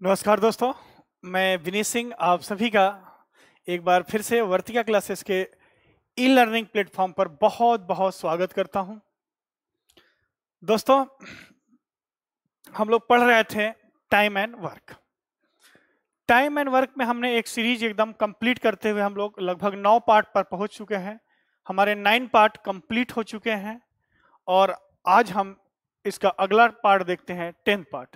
नमस्कार दोस्तों, मैं विनीत सिंह आप सभी का एक बार फिर से वर्तिका क्लासेस के ई लर्निंग प्लेटफॉर्म पर बहुत बहुत स्वागत करता हूं। दोस्तों, हम लोग पढ़ रहे थे time and work. Time and work में हमने एक सीरीज एकदम कंप्लीट करते हुए हम लोग लगभग 9 पार्ट पर पहुंच चुके हैं। हमारे 9 पार्ट कंप्लीट हो चुके हैं और आज हम इसका अगला पार्ट देखते हैं 10th पार्ट,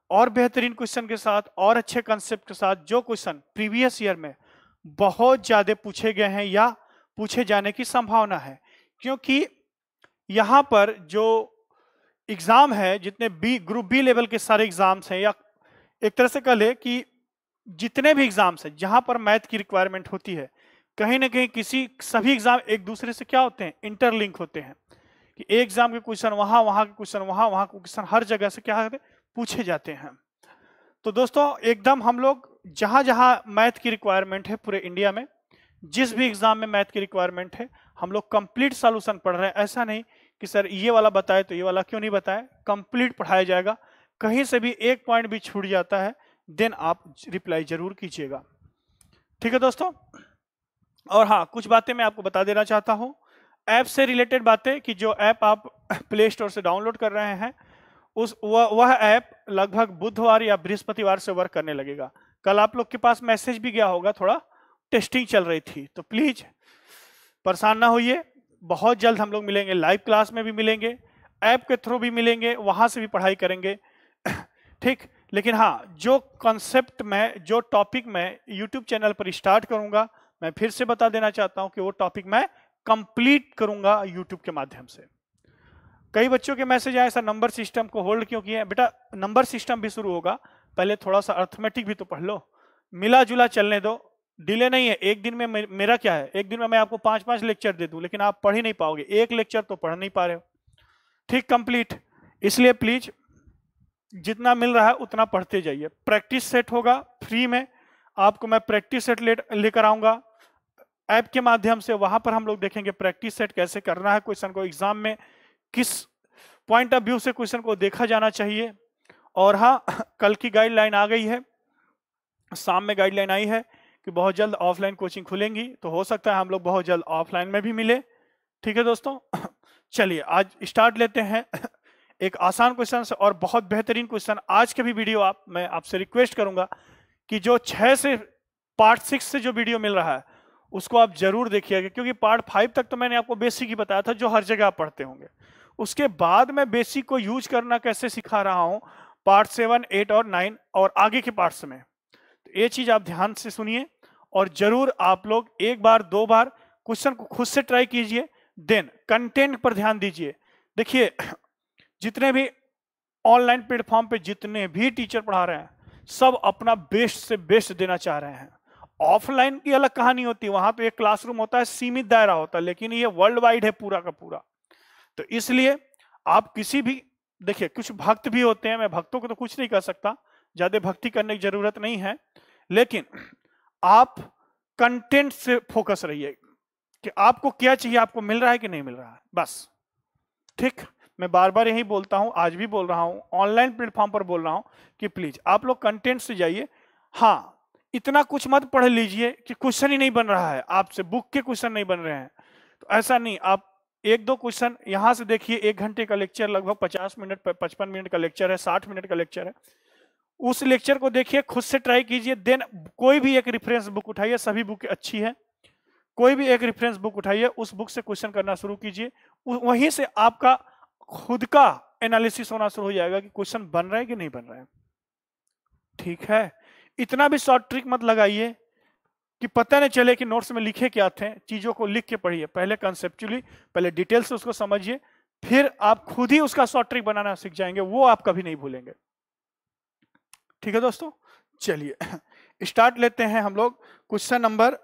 और बेहतरीन क्वेश्चन के साथ और अच्छे कंसेप्ट के साथ, जो क्वेश्चन प्रीवियस ईयर में बहुत ज्यादा पूछे गए हैं या पूछे जाने की संभावना है। क्योंकि यहां पर जो एग्जाम है, जितने ग्रुप बी लेवल के सारे एग्जाम्स हैं, या एक तरह से कह ले कि जितने भी एग्जाम्स हैं जहां पर मैथ की रिक्वायरमेंट होती है, कहीं ना कहीं सभी एग्जाम एक दूसरे से क्या होते हैं, इंटरलिंक होते हैं। कि एक एग्जाम के क्वेश्चन वहां के क्वेश्चन वहां के क्वेश्चन हर जगह से क्या होते पूछे जाते हैं। तो दोस्तों, एकदम हम लोग जहां जहां मैथ की रिक्वायरमेंट है पूरे इंडिया में, जिस भी एग्जाम में मैथ की रिक्वायरमेंट है, हम लोग कंप्लीट सॉल्यूशन पढ़ रहे हैं। ऐसा नहीं कि सर ये वाला बताए तो ये वाला क्यों नहीं बताए, कंप्लीट पढ़ाया जाएगा। कहीं से भी एक पॉइंट भी छूट जाता है देन आप रिप्लाई जरूर कीजिएगा, ठीक है दोस्तों। और हाँ, कुछ बातें मैं आपको बता देना चाहता हूं, ऐप से रिलेटेड बातें, कि जो ऐप आप प्ले स्टोर से डाउनलोड कर रहे हैं वह ऐप लगभग बुधवार या बृहस्पतिवार से वर्क करने लगेगा। कल आप लोग के पास मैसेज भी गया होगा, थोड़ा टेस्टिंग चल रही थी, तो प्लीज परेशान ना होइए। बहुत जल्द हम लोग मिलेंगे, लाइव क्लास में भी मिलेंगे, ऐप के थ्रू भी मिलेंगे, वहां से भी पढ़ाई करेंगे ठीक। लेकिन हाँ, जो कॉन्सेप्ट में, जो टॉपिक मैं यूट्यूब चैनल पर स्टार्ट करूंगा, मैं फिर से बता देना चाहता हूं कि वो टॉपिक मैं कंप्लीट करूंगा यूट्यूब के माध्यम से। कई बच्चों के मैसेज आए, सर नंबर सिस्टम को होल्ड क्यों किए? बेटा, नंबर सिस्टम भी शुरू होगा, पहले थोड़ा सा अर्थमेटिक भी तो पढ़ लो, मिला जुला चलने दो, डिले नहीं है। एक दिन में मेरा क्या है, एक दिन में मैं आपको 5-5 लेक्चर दे दूं, लेकिन आप पढ़ ही नहीं पाओगे, एक लेक्चर तो पढ़ नहीं पा रहे हो, ठीक, कंप्लीट। इसलिए प्लीज जितना मिल रहा है उतना पढ़ते जाइए। प्रैक्टिस सेट होगा फ्री में, आपको मैं प्रैक्टिस सेट लेकर आऊंगा ऐप के माध्यम से। वहां पर हम लोग देखेंगे प्रैक्टिस सेट कैसे करना है, क्वेश्चन को एग्जाम में किस पॉइंट ऑफ व्यू से क्वेश्चन को देखा जाना चाहिए। और हाँ, कल की गाइडलाइन आ गई है, शाम में गाइडलाइन आई है कि बहुत जल्द ऑफलाइन कोचिंग खुलेंगी, तो हो सकता है हम लोग बहुत जल्द ऑफलाइन में भी मिले, ठीक है दोस्तों। चलिए आज स्टार्ट लेते हैं एक आसान क्वेश्चन से और बहुत बेहतरीन क्वेश्चन। आज के भी वीडियो मैं आपसे रिक्वेस्ट करूंगा कि जो 6 से पार्ट 6 से जो वीडियो मिल रहा है उसको आप जरूर देखिएगा, क्योंकि पार्ट 5 तक तो मैंने आपको बेसिक ही बताया था, जो हर जगह आप पढ़ते होंगे। उसके बाद मैं बेसिक को यूज करना कैसे सिखा रहा हूं पार्ट 7, 8 और 9 और आगे के पार्ट्स में। तो ये चीज आप ध्यान से सुनिए और जरूर आप लोग एक बार 2 बार क्वेश्चन को खुद से ट्राई कीजिए, देन कंटेंट पर ध्यान दीजिए। देखिए, जितने भी ऑनलाइन प्लेटफॉर्म पे जितने भी टीचर पढ़ा रहे हैं, सब अपना बेस्ट से बेस्ट देना चाह रहे हैं। ऑफलाइन की अलग कहानी होती है, वहां तो एक क्लासरूम होता है, सीमित दायरा होता है, लेकिन ये वर्ल्ड वाइड है पूरा का पूरा। तो इसलिए आप किसी भी, देखिए कुछ भक्त भी होते हैं, मैं भक्तों को तो कुछ नहीं कर सकता, ज्यादा भक्ति करने की जरूरत नहीं है, लेकिन आप कंटेंट से फोकस रहिए कि आपको क्या चाहिए, आपको मिल रहा है कि नहीं मिल रहा है, बस, ठीक। मैं बार बार यही बोलता हूं, आज भी बोल रहा हूं, ऑनलाइन प्लेटफॉर्म पर बोल रहा हूं कि प्लीज आप लोग कंटेंट से जाइए। हाँ, इतना कुछ मत पढ़ लीजिए कि क्वेश्चन ही नहीं बन रहा है आपसे, बुक के क्वेश्चन नहीं बन रहे हैं, तो ऐसा नहीं। आप 1-2 क्वेश्चन यहां से देखिए, 1 घंटे का लेक्चर, लगभग 50 मिनट 55 मिनट का लेक्चर है, 60 मिनट का लेक्चर है, उस लेक्चर को देखिए, खुद से ट्राई कीजिए, देन कोई भी एक रेफरेंस बुक उठाइए, सभी बुक अच्छी है, कोई भी एक रेफरेंस बुक उठाइए, उस बुक से क्वेश्चन करना शुरू कीजिए, वहीं से आपका खुद का एनालिसिस होना शुरू हो जाएगा कि क्वेश्चन बन रहा है कि नहीं बन रहा है, ठीक है। इतना भी शॉर्ट ट्रिक मत लगाइए कि पता नहीं चले कि नोट्स में लिखे क्या थे, चीजों को लिख के पढ़िए, पहले कंसेप्चुअली, पहले डिटेल से उसको समझिए, फिर आप खुद ही उसका शॉर्ट ट्रिक बनाना सीख जाएंगे, वो आप कभी नहीं भूलेंगे, ठीक है दोस्तों। चलिए स्टार्ट लेते हैं हम लोग क्वेश्चन नंबर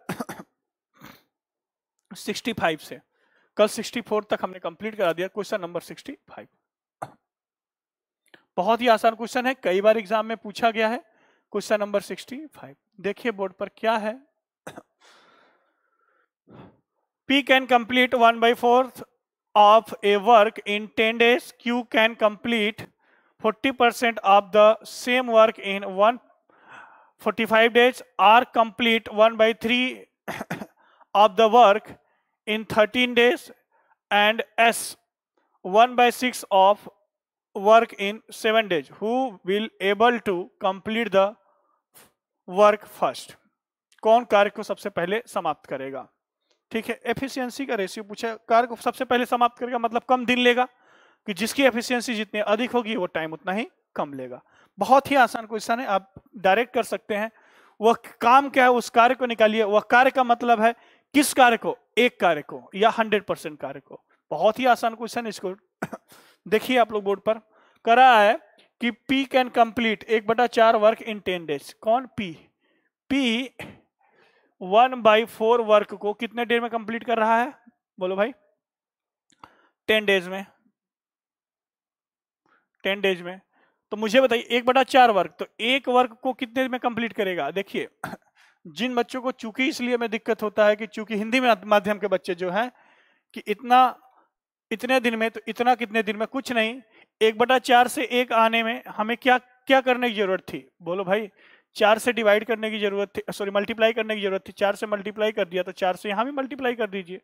65 से। कल 64 तक हमने कंप्लीट करा दिया, क्वेश्चन नंबर 65 बहुत ही आसान क्वेश्चन है, कई बार एग्जाम में पूछा गया है। क्वेश्चन नंबर 65 देखिए बोर्ड पर क्या है। P can complete 1/4 of a work in 10 days. Q can complete 40% of the same work in 45 days, R complete 1/3 of the work in 13 days, and S 1/6 of work in 7 days. Who will able to complete the work first? कौन कार्य को सबसे पहले समाप्त करेगा? ठीक है, efficiency का रेशियो पूछा, कार्य को सबसे पहले समाप्त करेगा मतलब कम दिन लेगा, कि जिसकी एफिशिएंसी जितनी अधिक होगी वो टाइम उतना ही कम लेगा। बहुत ही आसान क्वेश्चन है, आप डायरेक्ट कर सकते हैं। वह काम क्या है उस कार्य को निकालिए। वह कार्य का मतलब है किस कार्य को? एक कार्य को या 100% कार्य को। बहुत ही आसान क्वेश्चन, इसको देखिए आप लोग बोर्ड पर करा है कि P can complete 1/4 work in 10 days. कौन? P 1/4 वर्क को कितने डेज में कंप्लीट कर रहा है? बोलो भाई। 10 डेज में। 10 डेज में। तो मुझे बताइए 1/4 वर्क, तो एक वर्क को कितने में कंप्लीट करेगा? देखिए जिन बच्चों को चूंकि इसलिए में दिक्कत होता है कि चूंकि हिंदी में माध्यम के बच्चे जो हैं कि इतना इतने दिन में, तो इतना कितने दिन में? कुछ नहीं। 1/4 से 1 आने में हमें क्या क्या करने की जरूरत थी? बोलो भाई। 4 से डिवाइड करने की जरूरत थी, सॉरी मल्टीप्लाई करने की जरूरत थी। 4 से मल्टीप्लाई कर दिया, तो 4 से यहां भी मल्टीप्लाई कर दीजिए।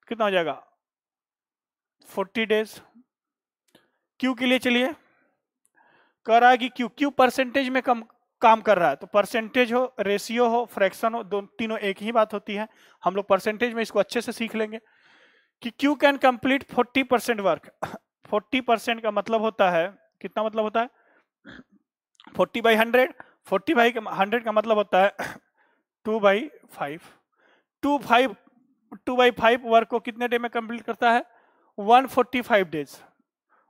कितना हो जाएगा? 40 डेज। क्यू के लिए चलिए, कह रहा है कि क्यू परसेंटेज में कम काम कर रहा है, तो परसेंटेज हो, रेशियो हो, फ्रैक्शन हो, तीनों एक ही बात होती है। हम लोग परसेंटेज में इसको अच्छे से सीख लेंगे कि क्यू कैन कंप्लीट 40% वर्क। 40% का मतलब होता है कितना? मतलब होता है 40/100। 40/100 का मतलब होता है 2/5। 2/5 वर्क को कितने डे में कंप्लीट करता है? 145 डेज।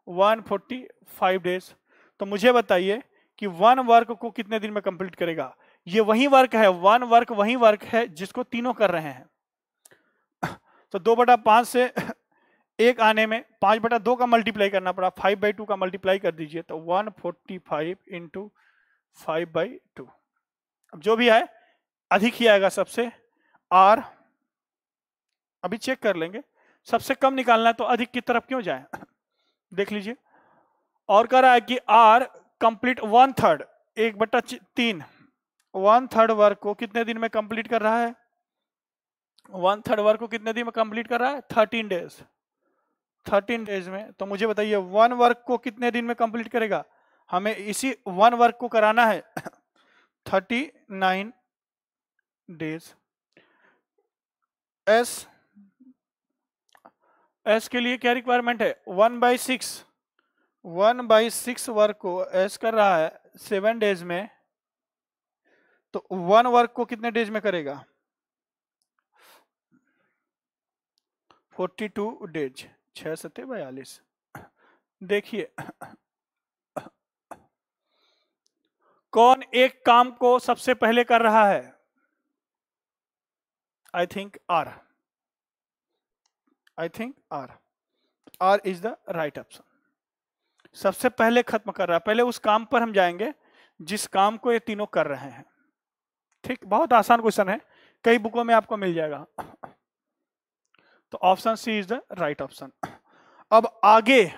145 डेज। तो मुझे बताइए कि 1 वर्क को कितने दिन में कंप्लीट करेगा? ये वही वर्क है, 1 वर्क वही वर्क है जिसको तीनों कर रहे हैं। तो 2/5 से 1 आने में 5/2 का मल्टीप्लाई करना पड़ा, 5/2 का मल्टीप्लाई कर दीजिए, तो 145 इंटू 5/2। अब जो भी है अधिक ही आएगा सबसे। R अभी चेक कर लेंगे, सबसे कम निकालना है तो अधिक की तरफ क्यों जाए? देख लीजिए। और कह रहा है कि R कंप्लीट 1/3, 1/3, 1/3 वर्क को कितने दिन में कंप्लीट कर रहा है? 1/3 वर्क को कितने दिन में कंप्लीट कर रहा है? 13 डेज। 13 डेज में। तो मुझे बताइए 1 वर्क को कितने दिन में कंप्लीट करेगा? हमें इसी 1 वर्क को कराना है 39 डेज। एस के लिए क्या रिक्वायरमेंट है? 1/6। 1/6 वर्क को एस कर रहा है 7 डेज में, तो 1 वर्क को कितने डेज में करेगा? 42 डेज। 6 7 42। देखिए कौन एक काम को सबसे पहले कर रहा है? I think R. I think R. R is the right option. सबसे पहले खत्म कर रहा है। पहले उस काम पर हम जाएंगे जिस काम को ये तीनों कर रहे हैं। ठीक, बहुत आसान क्वेश्चन है, कई बुकों में आपको मिल जाएगा। तो option C is the right option. अब आगे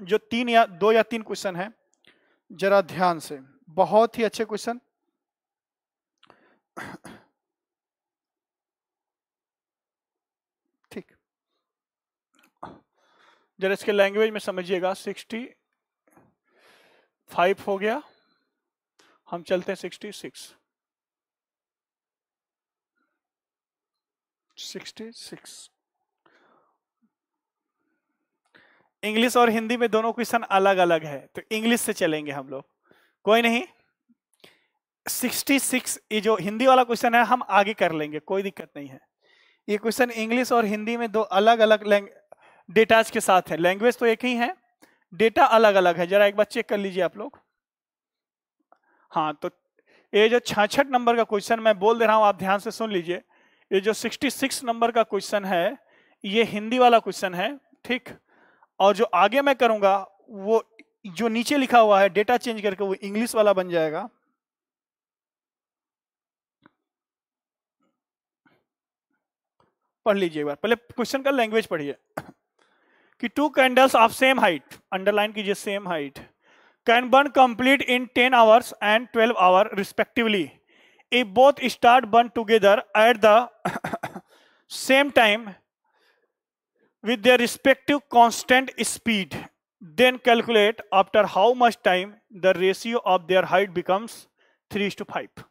जो 2 या 3 क्वेश्चन है, जरा ध्यान से, बहुत ही अच्छे क्वेश्चन। ठीक, जरा इसके लैंग्वेज में समझिएगा। 65 हो गया, हम चलते हैं 66। 66। इंग्लिश और हिंदी में दोनों क्वेश्चन अलग अलग है, तो इंग्लिश से चलेंगे हम लोग। कोई नहीं, 66 ये जो हिंदी वाला क्वेश्चन है हम आगे कर लेंगे, कोई दिक्कत नहीं है। ये क्वेश्चन इंग्लिश और हिंदी में 2 अलग अलग डेटाज के साथ है। लैंग्वेज तो एक ही है, डेटा अलग अलग है। जरा एक बार चेक कर लीजिए आप लोग। हाँ, तो ये जो 66 नंबर का क्वेश्चन मैं बोल दे रहा हूं, आप ध्यान से सुन लीजिए। ये जो 66 नंबर का क्वेश्चन है, ये हिंदी वाला क्वेश्चन है। ठीक, और जो आगे मैं करूंगा वो जो नीचे लिखा हुआ है डेटा चेंज करके वो इंग्लिश वाला बन जाएगा। पढ़ लीजिए एक बार, पहले क्वेश्चन का लैंग्वेज पढ़िए कि 2 candles of same height, underline कीजिए same height, can burn complete in 10 hours and 12 hours respectively. If both start burn together at the same time with their respective constant speed, then calculate after how much time the ratio of their height becomes 3:5.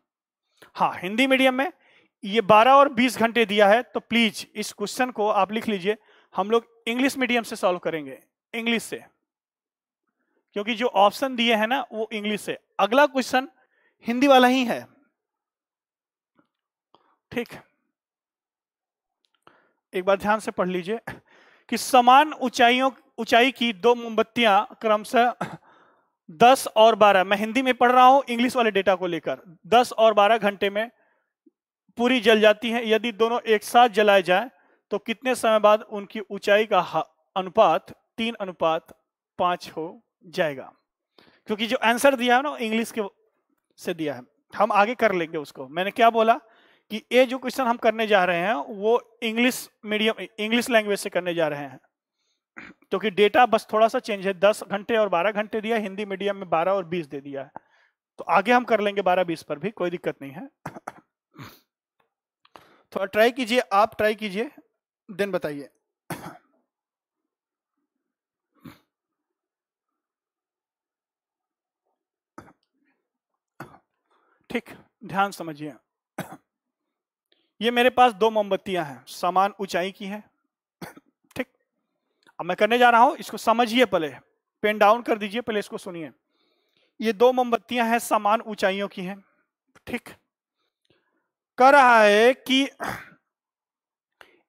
हाँ, Hindi medium में ये 12 और 20 घंटे दिया है, तो please इस question को आप लिख लीजिए। हम लोग इंग्लिश मीडियम से सॉल्व करेंगे, इंग्लिश से, क्योंकि जो ऑप्शन दिए हैं ना वो इंग्लिश से। अगला क्वेश्चन हिंदी वाला ही है, ठीक। एक बार ध्यान से पढ़ लीजिए कि समान ऊंचाई की दो मोमबत्तियां क्रमशः 10 और 12, मैं हिंदी में पढ़ रहा हूं इंग्लिश वाले डेटा को लेकर, 10 और 12 घंटे में पूरी जल जाती हैं। यदि दोनों एक साथ जलाए जाएं तो कितने समय बाद उनकी ऊंचाई का अनुपात 3:5 हो जाएगा। क्योंकि जो आंसर दिया है ना इंग्लिश के से दिया है, हम आगे कर लेंगे उसको। मैंने क्या बोला कि ये जो क्वेश्चन हम करने जा रहे हैं वो इंग्लिश मीडियम, इंग्लिश लैंग्वेज से करने जा रहे हैं, क्योंकि डेटा बस थोड़ा सा चेंज है। 10 घंटे और 12 घंटे दिया, हिंदी मीडियम में 12 और 20 दे दिया है, तो आगे हम कर लेंगे 12-20 पर भी, कोई दिक्कत नहीं है। थोड़ा ट्राई कीजिए, आप ट्राई कीजिए, देन बताइए। ठीक, ध्यान समझिए। ये मेरे पास दो मोमबत्तियां हैं, समान ऊंचाई की हैं, ठीक। अब मैं करने जा रहा हूं, इसको समझिए, पहले पेन डाउन कर दीजिए, पहले इसको सुनिए। ये दो मोमबत्तियां हैं, समान ऊंचाइयों की हैं, ठीक। कह रहा है कि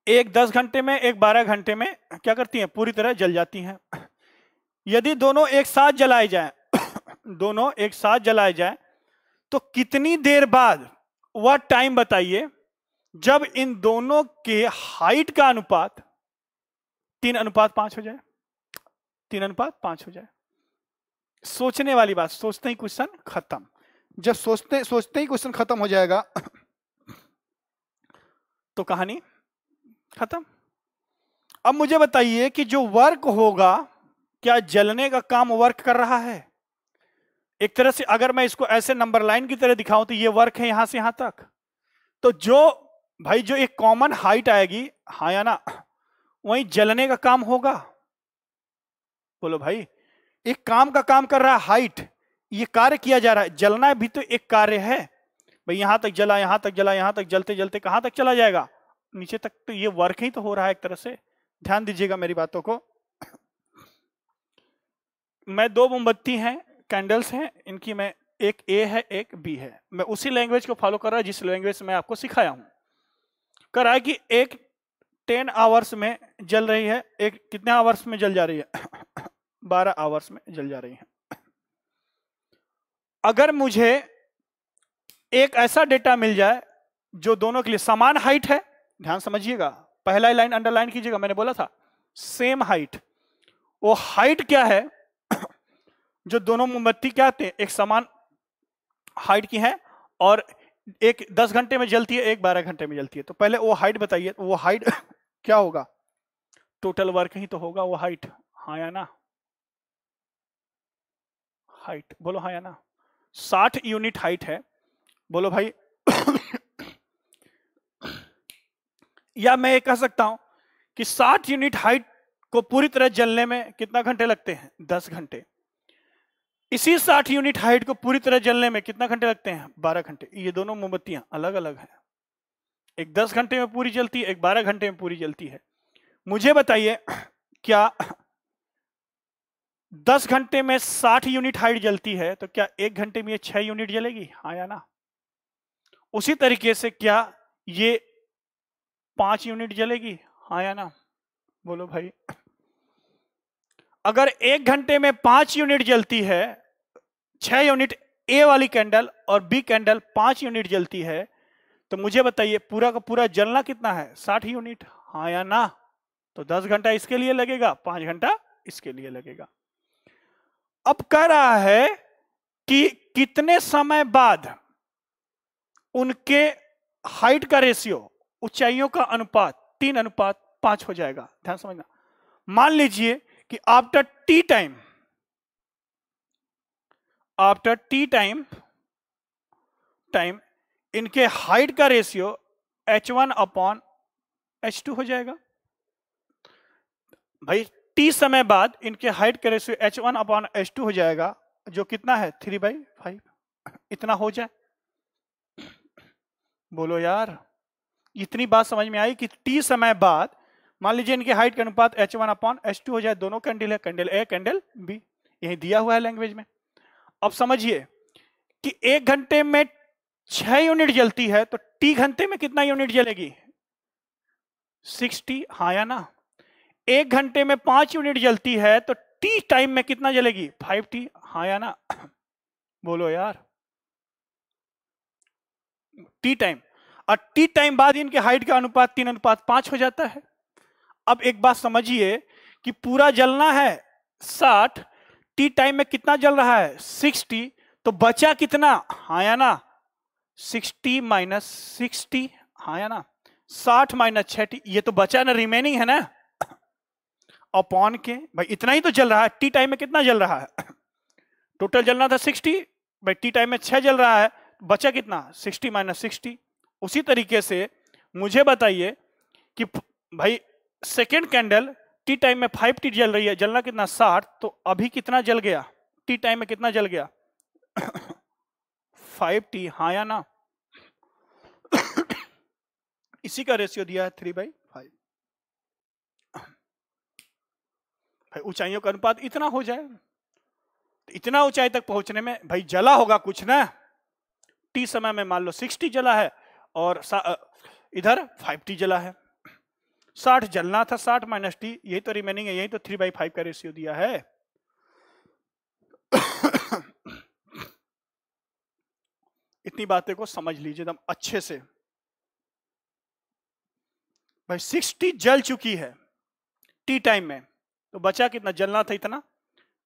एक 10 घंटे में, एक 12 घंटे में क्या करती हैं, पूरी तरह जल जाती हैं। यदि दोनों एक साथ जलाए जाएं दोनों एक साथ जलाए जाएं तो कितनी देर बाद, वह टाइम बताइए जब इन दोनों के हाइट का अनुपात 3:5 हो जाए। 3:5 हो जाए। सोचने वाली बात, सोचते ही क्वेश्चन खत्म। जब सोचते ही क्वेश्चन खत्म हो जाएगा तो कहानी खत्म। अब मुझे बताइए कि जो वर्क होगा, क्या जलने का काम वर्क कर रहा है? एक तरह से अगर मैं इसको ऐसे नंबर लाइन की तरह दिखाऊं तो ये वर्क है यहां से यहां तक। तो जो भाई जो एक कॉमन हाइट आएगी, हाँ या ना, वहीं जलने का काम होगा। बोलो भाई, एक काम का काम कर रहा है हाइट, ये कार्य किया जा रहा है, जलना भी तो एक कार्य है। भाई यहां तक जला, यहां तक जला, यहां तक जलते जलते कहां तक चला जाएगा, नीचे तक, तो ये वर्क ही तो हो रहा है एक तरह से। ध्यान दीजिएगा मेरी बातों को। मैं दो मोमबत्ती हैं, कैंडल्स हैं, इनकी मैं एक ए है एक बी है। मैं उसी लैंग्वेज को फॉलो कर रहा हूं जिस लैंग्वेज से मैं आपको सिखाया हूं। कर रहा है कि एक 10 आवर्स में जल रही है, एक कितने आवर्स में जल जा रही है 12 आवर्स में जल जा रही है। अगर मुझे एक ऐसा डेटा मिल जाए जो दोनों के लिए समान हाइट है, ध्यान समझिएगा, पहला लाइन अंडरलाइन कीजिएगा, मैंने बोला था सेम हाइट। वो हाइट क्या है जो दोनों मोमबत्ती क्या आते हैं, एक समान हाइट की है, और एक 10 घंटे में जलती है, एक 12 घंटे में जलती है। तो पहले वो हाइट बताइए, वो हाइट क्या होगा? टोटल वर्क ही तो होगा वो हाइट, हाँ या ना? हाइट बोलो हाँ या ना? 60 यूनिट हाइट है, बोलो भाई। या मैं ये कह सकता हूं कि 60 यूनिट हाइट को पूरी तरह जलने में कितना घंटे लगते हैं? 10 घंटे। इसी 60 यूनिट हाइट को पूरी तरह जलने में कितना घंटे लगते हैं? 12 घंटे। ये दोनों मोमबत्तियां अलग अलग हैं, एक 10 घंटे में पूरी जलती है, एक 12 घंटे में पूरी जलती है। मुझे बताइए, क्या 10 घंटे में 60 यूनिट हाइट जलती है तो क्या एक घंटे में ये 6 यूनिट जलेगी, हाँ या ना? उसी तरीके से क्या ये 5 यूनिट जलेगी, हाँ या ना? बोलो भाई। अगर एक घंटे में 5 यूनिट जलती है, 6 यूनिट ए वाली कैंडल और बी कैंडल 5 यूनिट जलती है, तो मुझे बताइए पूरा का पूरा जलना कितना है? 60 यूनिट, हाँ या ना? तो 10 घंटा इसके लिए लगेगा, 5 घंटा इसके लिए लगेगा। अब कह रहा है कि कितने समय बाद उनके हाइट का रेशियो, ऊंचाइयों का अनुपात 3:5 हो जाएगा। ध्यान समझना। मान लीजिए कि after T time, after T time इनके हाइट का रेशियो h1/h2 हो जाएगा। भाई टी समय बाद इनके हाइट का रेशियो h1/h2 हो जाएगा, जो कितना है 3/5। इतना हो जाए, बोलो यार, इतनी बात समझ में आई कि टी समय बाद मान लीजिए इनके हाइट का अनुपात h1/h2 हो जाए। दोनों कैंडल है, कैंडल ए कैंडल बी, यही दिया हुआ है लैंग्वेज में। अब समझिए कि 1 घंटे में 6 यूनिट जलती है, तो टी घंटे में कितना यूनिट जलेगी? 60, हाँ या ना? 1 घंटे में 5 यूनिट जलती है, तो टी टाइम में कितना जलेगी? 5t, हाँ या ना? बोलो यार, टी टाइम। और टी टाइम बाद इनके हाइट का अनुपात 3:5 हो जाता है। अब एक बात समझिए कि पूरा जलना है 60, टी टाइम में कितना जल रहा है? 60, तो बचा कितना? हाँ या ना? 60 माइनस 60, हाँ या ना? 60 माइनस 6t, ये तो बचा ना, रिमेनिंग है ना, अपॉन के। भाई इतना ही तो जल रहा है, टी टाइम में कितना जल रहा है? टोटल जलना था 60, भाई टी टाइम में 6 जल रहा है, बचा कितना? 60 माइनस 60। उसी तरीके से मुझे बताइए कि भाई सेकेंड कैंडल टी टाइम में 5t जल रही है, जलना कितना? 60, तो अभी कितना जल गया? टी टाइम में कितना जल गया? 5t, हाँ या ना? इसी का रेशियो दिया है 3/5। भाई ऊंचाइयों का अनुपात इतना हो जाए, तो इतना ऊंचाई तक पहुंचने में भाई जला होगा कुछ ना। टी समय में मान लो 60 जला है और इधर 5t जला है। 60 जलना था, 60 माइनस टी, यही तो रिमेनिंग है, यही तो 3/5 का रेशियो दिया है। इतनी बातें को समझ लीजिए एकदम अच्छे से। भाई 60 जल चुकी है टी टाइम में, तो बचा कितना? जलना था इतना,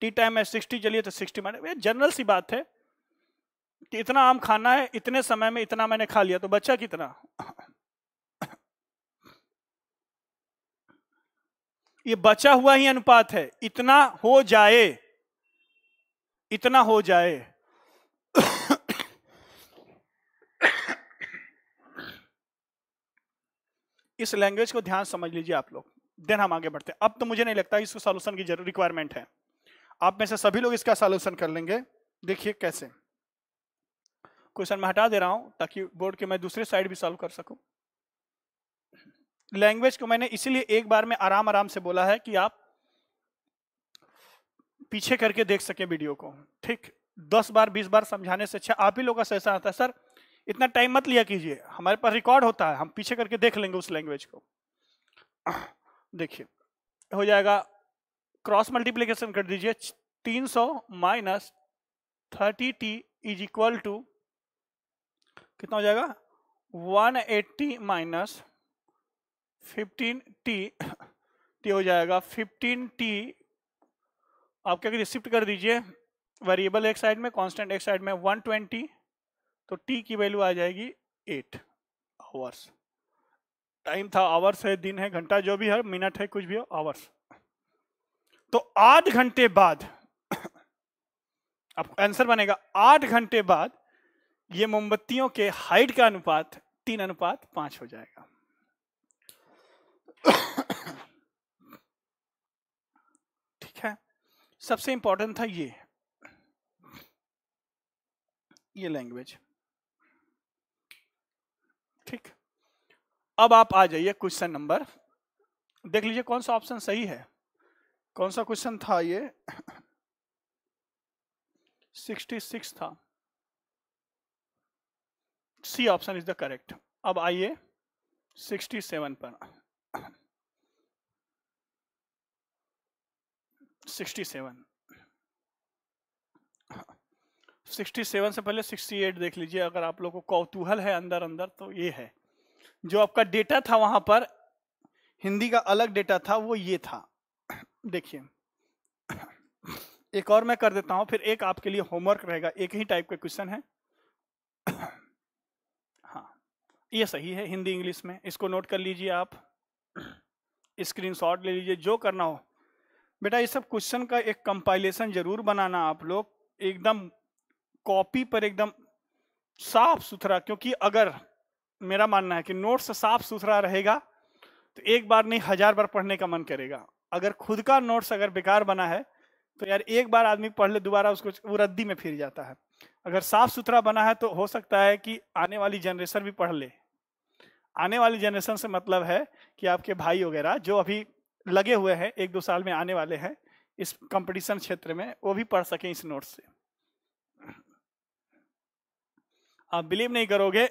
टी टाइम में 60 जली है, तो 60 माइनस, जनरल सी बात है कि इतना आम खाना है, इतने समय में इतना मैंने खा लिया, तो बचा कितना? ये बचा हुआ ही अनुपात है, इतना हो जाए, इतना हो जाए। इस लैंग्वेज को ध्यान समझ लीजिए आप लोग, देन हम आगे बढ़ते हैं। अब तो मुझे नहीं लगता इसको सॉल्यूशन की जरूर रिक्वायरमेंट है, आप में से सभी लोग इसका सॉल्यूशन कर लेंगे। देखिए कैसे, क्वेश्चन मैं हटा दे रहा हूं ताकि बोर्ड के मैं दूसरे साइड भी सॉल्व कर सकूं। लैंग्वेज को मैंने इसीलिए एक बार में आराम आराम से बोला है कि आप पीछे करके देख सके वीडियो को, ठीक? 10 बार 20 बार समझाने से अच्छा आप ही लोग का सजेशन आता है, सर इतना टाइम मत लिया कीजिए, हमारे पास रिकॉर्ड होता है, हम पीछे करके देख लेंगे उस लैंग्वेज को। देखिए हो जाएगा, क्रॉस मल्टीप्लीकेशन कर दीजिए, 300 minus 30t is equal to कितना हो जाएगा? 180 माइनस 15t, टी हो जाएगा 15t। आप क्या करिए, शिफ्ट कर दीजिए, वेरिएबल एक साइड में, कांस्टेंट एक साइड में, 120, तो t की वैल्यू आ जाएगी 8 आवर्स। टाइम था, आवर्स है, दिन है, घंटा जो भी है, मिनट है, कुछ भी हो, आवर्स। तो 8 घंटे बाद आपको आंसर बनेगा 8 घंटे बाद ये मोमबत्तियों के हाइट का अनुपात 3:5 हो जाएगा। ठीक है, सबसे इंपॉर्टेंट था ये लैंग्वेज। ठीक, अब आप आ जाइए क्वेश्चन नंबर, देख लीजिए कौन सा ऑप्शन सही है। कौन सा क्वेश्चन था ये? 66 था, C option is the correct. अब आइए 67 पर। 67 से पहले 68 देख लीजिए, अगर आप लोगों को कौतूहल है अंदर अंदर, तो ये है जो आपका डेटा था, वहां पर हिंदी का अलग डेटा था, वो ये था। देखिए एक और मैं कर देता हूं, फिर एक आपके लिए होमवर्क रहेगा, एक ही टाइप का क्वेश्चन है। हाँ ये सही है, हिंदी इंग्लिश में, इसको नोट कर लीजिए आप, स्क्रीनशॉट ले लीजिए, जो करना हो। बेटा ये सब क्वेश्चन का एक कंपाइलेशन जरूर बनाना आप लोग, एकदम कॉपी पर एकदम साफ सुथरा, क्योंकि अगर मेरा मानना है कि नोट्स साफ सुथरा रहेगा तो एक बार नहीं 1000 बार पढ़ने का मन करेगा। अगर खुद का नोट्स अगर बेकार बना है तो यार एक बार आदमी पढ़ ले, दोबारा उसको वो रद्दी में फिर जाता है। अगर साफ सुथरा बना है तो हो सकता है कि आने वाली जनरेशन भी पढ़ ले। आने वाली जनरेशन से मतलब है कि आपके भाई वगैरह जो अभी लगे हुए हैं 1-2 साल में आने वाले हैं इस कंपटीशन क्षेत्र में, वो भी पढ़ सकें इस नोट से। आप बिलीव नहीं करोगे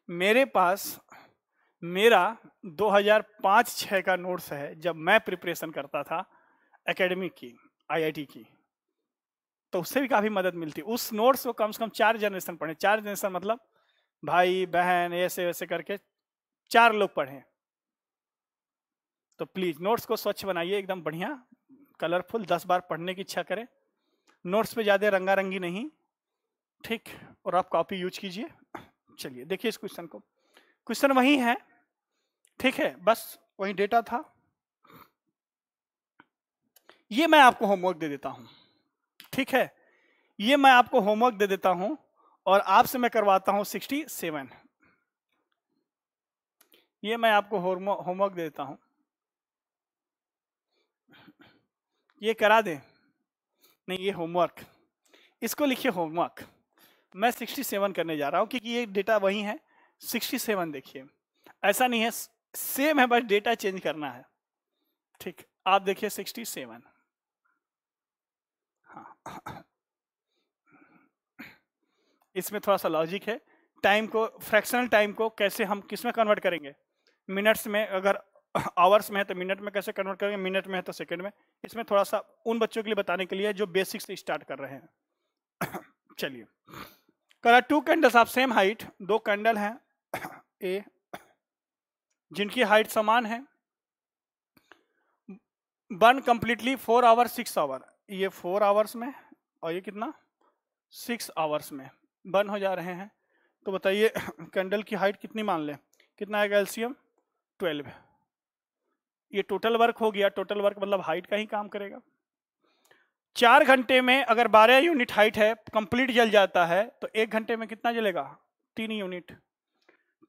मेरे पास मेरा 2005-6 का नोट्स है, जब मैं प्रिपरेशन करता था एकेडमिक की, आईआईटी की, तो उससे भी काफी मदद मिलती। उस नोट्स को कम से कम 4 जनरेशन पढ़े। 4 जनरेशन मतलब भाई बहन ऐसे वैसे करके 4 लोग पढ़े। तो प्लीज नोट्स को स्वच्छ बनाइए, एकदम बढ़िया कलरफुल, 10 बार पढ़ने की इच्छा करें। नोट्स पे ज्यादा रंगारंगी नहीं, ठीक, और आप कॉपी यूज कीजिए। चलिए देखिए इस क्वेश्चन को। क्वेश्चन वही है, ठीक है, बस वही डेटा था। ये मैं आपको होमवर्क दे देता हूं, ठीक है, ये मैं आपको होमवर्क दे देता हूं और आपसे मैं करवाता हूं 67। ये मैं आपको होमवर्क दे देता हूं, ये करा दे। नहीं, ये होमवर्क, इसको लिखिए होमवर्क। मैं 67 करने जा रहा हूं क्योंकि ये डेटा वही है। 67 देखिए, ऐसा नहीं है, सेम है, बस डेटा चेंज करना है। ठीक, आप देखिए 67। हाँ, इसमें थोड़ा सा लॉजिक है। टाइम को, फ्रैक्शनल टाइम को कैसे हम किस में कन्वर्ट करेंगे, मिनट्स में, अगर आवर्स में है तो मिनट में कैसे कन्वर्ट करेंगे, मिनट में है तो सेकंड में। इसमें थोड़ा सा उन बच्चों के लिए बताने के लिए जो बेसिक से स्टार्ट कर रहे हैं। चलिए, करा 2 candles of same height, 2 candle हैं ए जिनकी हाइट समान है, बर्न कंप्लीटली 4 आवर 6 आवर। ये 4 आवर्स में और ये कितना 6 आवर्स में बर्न हो जा रहे हैं। तो बताइए कैंडल की हाइट कितनी मान लें, कितना आएगा एलसीएम 12। ये टोटल वर्क हो गया, टोटल वर्क मतलब हाइट का ही काम करेगा। 4 घंटे में अगर 12 यूनिट हाइट है, कंप्लीट जल जाता है, तो 1 घंटे में कितना जलेगा 3 यूनिट।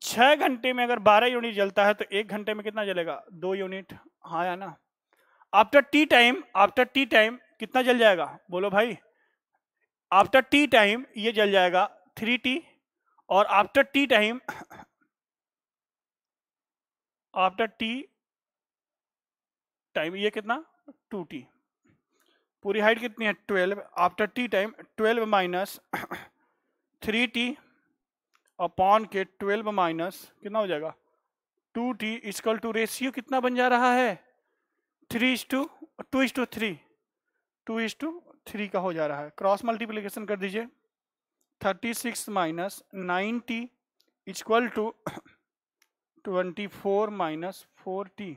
6 घंटे में अगर 12 यूनिट जलता है तो 1 घंटे में कितना जलेगा 2 यूनिट। हाँ या ना। आफ्टर टी टाइम कितना जल जाएगा, बोलो भाई। आफ्टर टी टाइम ये जल जाएगा 3T, और आफ्टर टी टाइम ये कितना 2T। पूरी हाइट कितनी है 12। After T time 12 minus 3T upon के 12 माइनस कितना हो जाएगा 2T इक्वल टू रेशियो कितना बन जा रहा है 2:3 का हो जा रहा है। क्रॉस मल्टीप्लिकेशन कर दीजिए। 36 minus 9T equal to 24 minus 4T,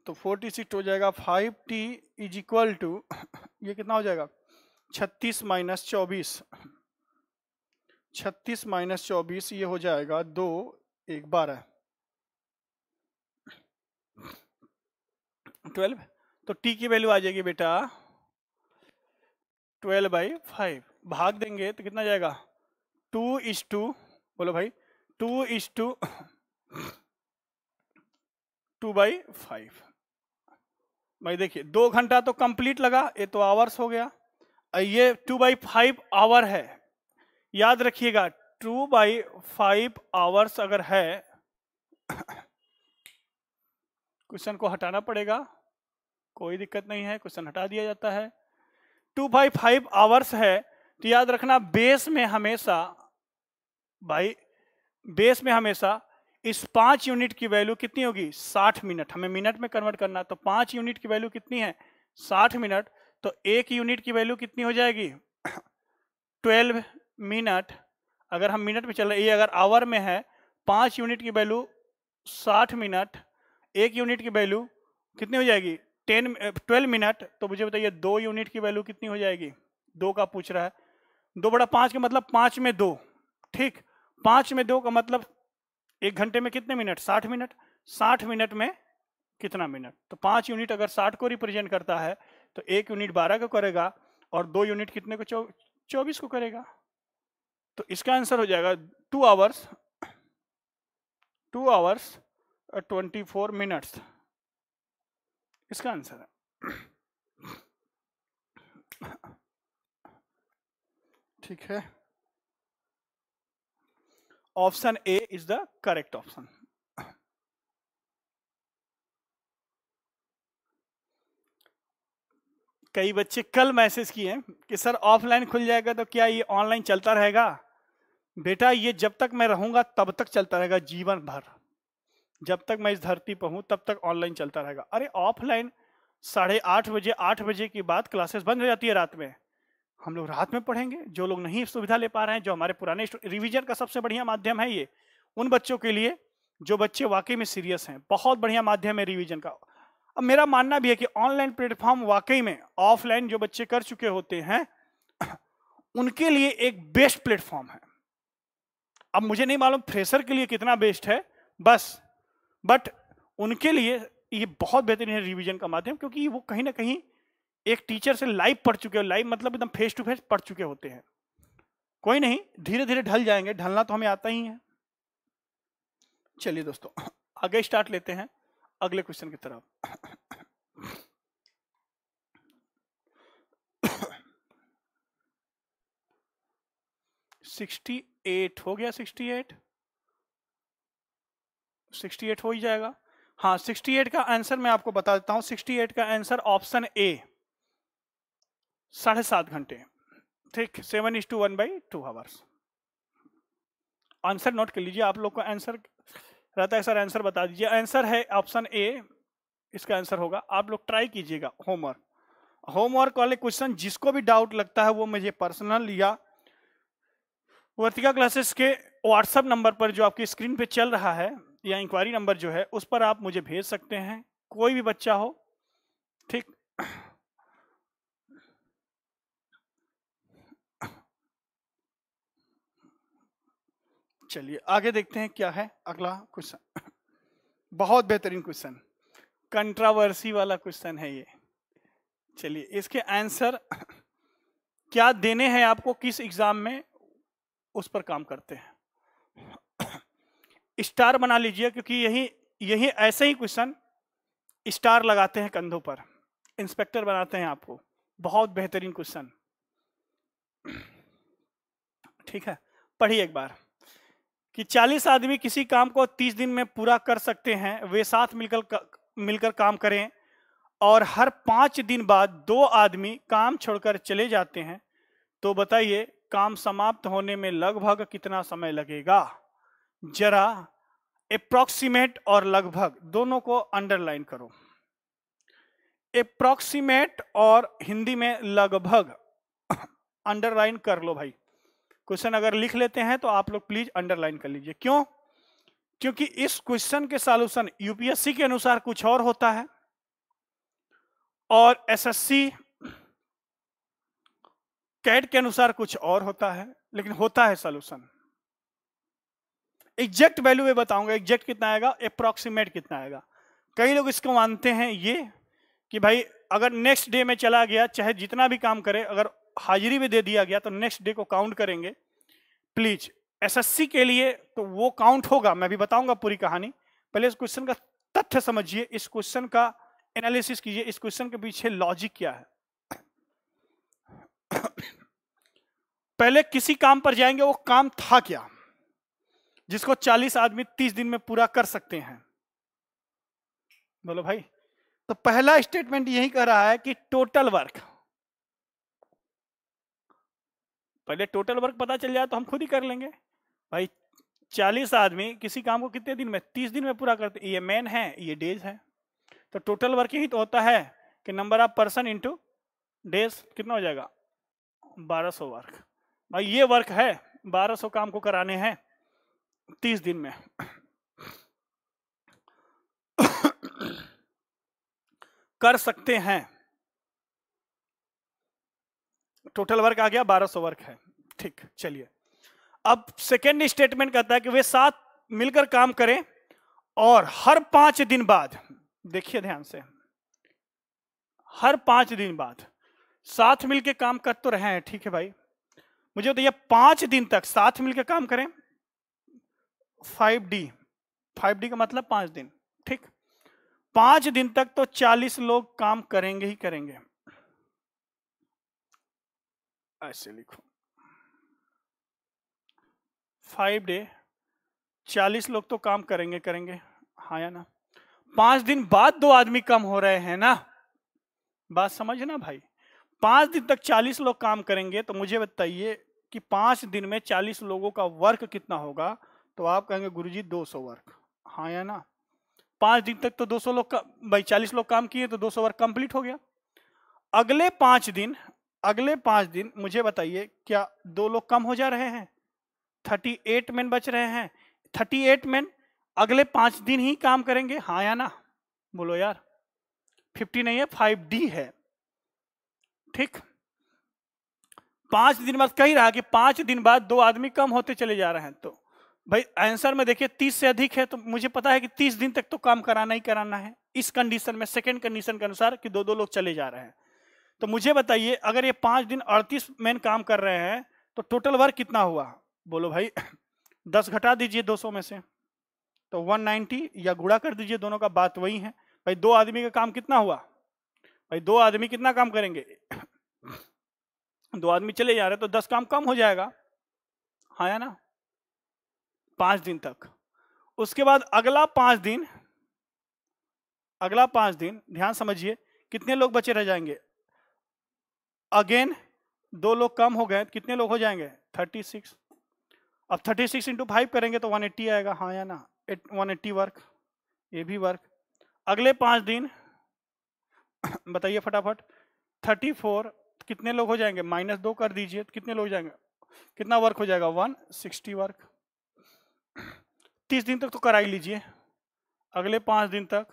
तो 46 हो जाएगा 5T इज इक्वल टू ये कितना हो जाएगा 36 माइनस 24, 36 माइनस 24 ये हो जाएगा 2 1 12 12। तो T की वैल्यू आ जाएगी बेटा 12/5। भाग देंगे तो कितना जाएगा 2:2, बोलो भाई 2:2/5। भाई देखिए 2 घंटा तो कंप्लीट लगा, ये तो आवर्स हो गया। ये 2/5 आवर है, याद रखिएगा 2/5 आवर्स अगर है क्वेश्चन को हटाना पड़ेगा, कोई दिक्कत नहीं है, क्वेश्चन हटा दिया जाता है। 2/5 आवर्स है तो याद रखना बेस में हमेशा भाई, बेस में हमेशा इस 5 यूनिट की वैल्यू कितनी होगी 60 मिनट। हमें मिनट में कन्वर्ट करना, तो 5 यूनिट की वैल्यू कितनी है 60 मिनट। तो 1 यूनिट की वैल्यू कितनी हो जाएगी 12 मिनट। अगर हम मिनट में चल रहे, ये अगर आवर में है 5 यूनिट की वैल्यू 60 मिनट, 1 यूनिट की वैल्यू कितनी हो जाएगी 12 मिनट। तो मुझे बताइए 2 यूनिट की वैल्यू कितनी हो जाएगी, 2 का पूछ रहा है। 2/5 का मतलब 5 में 2, ठीक। 5 में 2 का मतलब 1 घंटे में कितने मिनट 60 मिनट। 60 मिनट में कितना मिनट, तो 5 यूनिट अगर 60 को रिप्रेजेंट करता है तो 1 यूनिट 12 को करेगा और 2 यूनिट कितने को 24 को करेगा। तो इसका आंसर हो जाएगा 2 आवर्स 24 मिनट्स, इसका आंसर है। ठीक है, option A is the correct option. कई बच्चे कल मैसेज किए कि सर ऑफलाइन खुल जाएगा तो क्या ये ऑनलाइन चलता रहेगा? बेटा ये जब तक मैं रहूंगा तब तक चलता रहेगा, जीवन भर। जब तक मैं इस धरती पर हूं तब तक ऑनलाइन चलता रहेगा। अरे ऑफलाइन 8:30 बजे 8 बजे के बाद क्लासेस बंद हो जाती है रात में, हम लोग रात में पढ़ेंगे। जो लोग नहीं सुविधा ले पा रहे हैं, जो हमारे पुराने रिवीजन का सबसे बढ़िया माध्यम है ये उन बच्चों के लिए जो बच्चे वाकई में सीरियस हैं, बहुत बढ़िया माध्यम है रिवीजन का। अब मेरा मानना भी है कि ऑनलाइन प्लेटफॉर्म वाकई में ऑफलाइन जो बच्चे कर चुके होते हैं उनके लिए एक बेस्ट प्लेटफॉर्म है। अब मुझे नहीं मालूम फ्रेशर के लिए कितना बेस्ट है बट उनके लिए ये बहुत बेहतरीन है रिवीजन का माध्यम, क्योंकि वो कहीं ना कहीं एक टीचर से लाइव पढ़ चुके हो, लाइव मतलब एकदम फेस टू फेस पढ़ चुके होते हैं। कोई नहीं, धीरे धीरे ढल जाएंगे, ढलना तो हमें आता ही है। चलिए दोस्तों आगे स्टार्ट लेते हैं अगले क्वेश्चन की तरफ। 68 हो गया, 68 हो ही जाएगा। हाँ 68 का आंसर मैं आपको बता देता हूं। 68 का आंसर ऑप्शन ए 7.5 घंटे। ठीक, 7:1/2 आवर्स। आंसर नोट कर लीजिए, आप लोग का आंसर रहता है सर आंसर बता दीजिए। आंसर है ऑप्शन ए, इसका आंसर होगा। आप लोग ट्राई कीजिएगा होमवर्क वाले क्वेश्चन, जिसको भी डाउट लगता है वो मुझे पर्सनल या वर्तिका क्लासेस के व्हाट्सएप नंबर पर जो आपकी स्क्रीन पे चल रहा है या इंक्वायरी नंबर जो है उस पर आप मुझे भेज सकते हैं, कोई भी बच्चा हो। ठीक, चलिए आगे देखते हैं क्या है अगला क्वेश्चन। बहुत बेहतरीन क्वेश्चन, कंट्रोवर्सी वाला क्वेश्चन है ये। चलिए इसके आंसर क्या देने हैं आपको, किस एग्जाम में, उस पर काम करते हैं। स्टार बना लीजिए, क्योंकि यही ऐसे ही क्वेश्चन स्टार लगाते हैं कंधों पर, इंस्पेक्टर बनाते हैं आपको। बहुत बेहतरीन क्वेश्चन। ठीक है, पढ़िए एक बार कि 40 आदमी किसी काम को 30 दिन में पूरा कर सकते हैं। वे साथ मिलकर काम करें और हर 5 दिन बाद 2 आदमी काम छोड़कर चले जाते हैं, तो बताइए काम समाप्त होने में लगभग कितना समय लगेगा। जरा अप्रॉक्सीमेट और लगभग दोनों को अंडरलाइन करो। अप्रॉक्सीमेट और हिंदी में लगभग अंडरलाइन कर लो भाई। क्वेश्चन अगर लिख लेते हैं तो आप लोग प्लीज अंडरलाइन कर लीजिए। क्यों? क्योंकि इस क्वेश्चन के सॉल्यूशन यूपीएससी के अनुसार कुछ और होता है और एसएससी कैट के अनुसार कुछ और होता है, लेकिन होता है सॉल्यूशन। एग्जैक्ट वैल्यू में बताऊंगा, एग्जैक्ट कितना आएगा, अप्रॉक्सीमेट कितना आएगा। कई लोग इसको मानते हैं ये कि भाई अगर नेक्स्ट डे में चला गया, चाहे जितना भी काम करे, अगर हाजिरी भी दे दिया गया तो नेक्स्ट डे को काउंट करेंगे। प्लीज एसएससी के लिए तो वो काउंट होगा, मैं भी बताऊंगा पूरी कहानी। पहले इस क्वेश्चन का तथ्य समझिए, इस क्वेश्चन का एनालिसिस कीजिए, इस क्वेश्चन के पीछे लॉजिक क्या है। पहले किसी काम पर जाएंगे, वो काम था क्या जिसको 40 आदमी 30 दिन में पूरा कर सकते हैं। बोलो भाई। तो पहला स्टेटमेंट यही कह रहा है कि टोटल वर्क। पहले टोटल वर्क पता चल जाए तो हम खुद ही कर लेंगे भाई। 40 आदमी किसी काम को कितने दिन में, 30 दिन में पूरा करते, ये मैन है, ये डेज है। तो टोटल वर्क यही तो होता है कि number of person into days, कितना हो जाएगा 1200 वर्क। भाई ये वर्क है, 1200 काम को कराने हैं 30 दिन में। कर सकते हैं, टोटल वर्क आ गया 1200 वर्क है। ठीक, चलिए अब सेकेंड स्टेटमेंट कहता है कि वे साथ मिलकर काम करें और हर 5 दिन बाद, देखिए ध्यान से, हर 5 दिन बाद साथ मिलके काम कर तो रहे हैं, ठीक है भाई। मुझे बताइए 5 दिन तक साथ मिलके काम करें, 5D, 5D का मतलब 5 दिन, ठीक। 5 दिन तक तो 40 लोग काम करेंगे ही करेंगे। ऐसे लिखो 5 डे 40 लोग तो काम करेंगे करेंगे, हाँ या ना। 5 दिन बाद 2 आदमी कम हो रहे हैं ना, बात समझना भाई। 5 दिन तक 40 लोग काम करेंगे, तो मुझे बताइए कि 5 दिन में 40 लोगों का वर्क कितना होगा। तो आप कहेंगे गुरुजी 200 वर्क, हाँ या ना। 5 दिन तक तो 200 लोग का भाई 40 लोग काम किए तो 200 वर्क कंप्लीट हो गया। अगले 5 दिन मुझे बताइए क्या 2 लोग कम हो जा रहे हैं, 38 मैन बच रहे हैं। 38 मैन अगले 5 दिन ही काम करेंगे, हाँ या ना, बोलो यार। 50 नहीं है, 5D है, ठीक। 5 दिन बाद कही रहा कि 5 दिन बाद 2 आदमी कम होते चले जा रहे हैं, तो भाई आंसर में देखिए 30 से अधिक है, तो मुझे पता है कि 30 दिन तक तो काम कराना ही कराना है इस कंडीशन में, सेकेंड कंडीशन के अनुसार कि 2-2 लोग चले जा रहे हैं। तो मुझे बताइए अगर ये 5 दिन 38 मैन काम कर रहे हैं तो टोटल वर्क कितना हुआ, बोलो भाई। 10 घटा दीजिए 200 में से तो 190, या गुणा कर दीजिए, दोनों का बात वही है भाई। 2 आदमी का काम कितना हुआ भाई, 2 आदमी कितना काम करेंगे, 2 आदमी चले जा रहे तो 10 काम कम हो जाएगा, हाँ या ना, 5 दिन तक। उसके बाद अगला 5 दिन ध्यान समझिए कितने लोग बचे रह जाएंगे, अगेन 2 लोग कम हो गए, कितने लोग हो जाएंगे 36। अब 36 इंटू 5 करेंगे तो 180 आएगा, हाँ या ना, 180 वर्क, ये भी वर्क। अगले 5 दिन बताइए फटाफट, 34 कितने लोग हो जाएंगे, -2 कर दीजिए, कितने लोग हो जाएंगे, कितना वर्क हो जाएगा 160 वर्क। 30 दिन तक तो करा ही लीजिए। अगले 5 दिन तक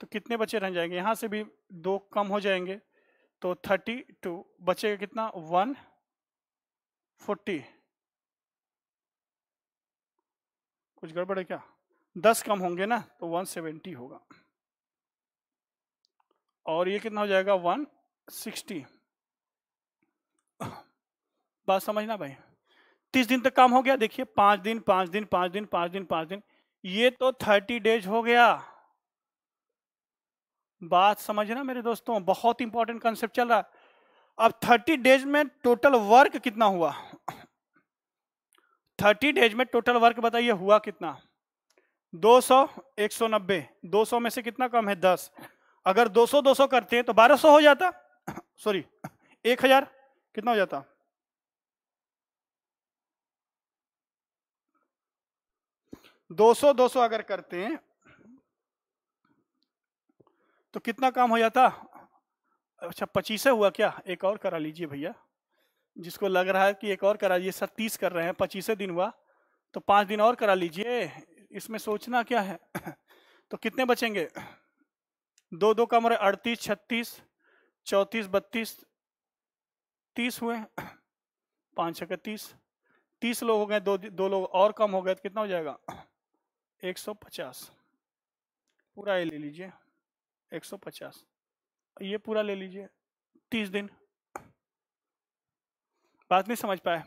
तो कितने बचे रह जाएंगे, यहां से भी 2 कम हो जाएंगे तो 32 बचेगा, कितना 140। कुछ गड़बड़ है क्या, 10 कम होंगे ना तो 170 होगा, और ये कितना हो जाएगा 160। बात समझना भाई। 30 दिन तक काम हो गया, देखिए 5 दिन 5 दिन 5 दिन 5 दिन 5 दिन, ये तो 30 डेज हो गया। बात समझना मेरे दोस्तों, बहुत इंपॉर्टेंट कंसेप्ट चल रहा है। अब 30 डेज में टोटल वर्क कितना हुआ, 30 डेज में टोटल वर्क बताइए हुआ कितना, 200 190, 200 में से कितना कम है 10, अगर 200 करते हैं तो 1200 हो जाता, सॉरी 1000 कितना हो जाता, 200 अगर करते हैं तो कितना काम हो जाता, अच्छा 25 हुआ क्या, एक और करा लीजिए भैया, जिसको लग रहा है कि एक और करा लीजिए, सर 30 कर रहे हैं, 25 दिन हुआ तो 5 दिन और करा लीजिए, इसमें सोचना क्या है। तो कितने बचेंगे, 2 कम रहे, 38 36 34 32 30 हुए, 5 6 30, 30 लोग हो गए, 2 लोग और कम हो गए तो कितना हो जाएगा 150, पूरा ये ले लीजिए 150, ये पूरा ले लीजिए 30 दिन। बात नहीं समझ पाए।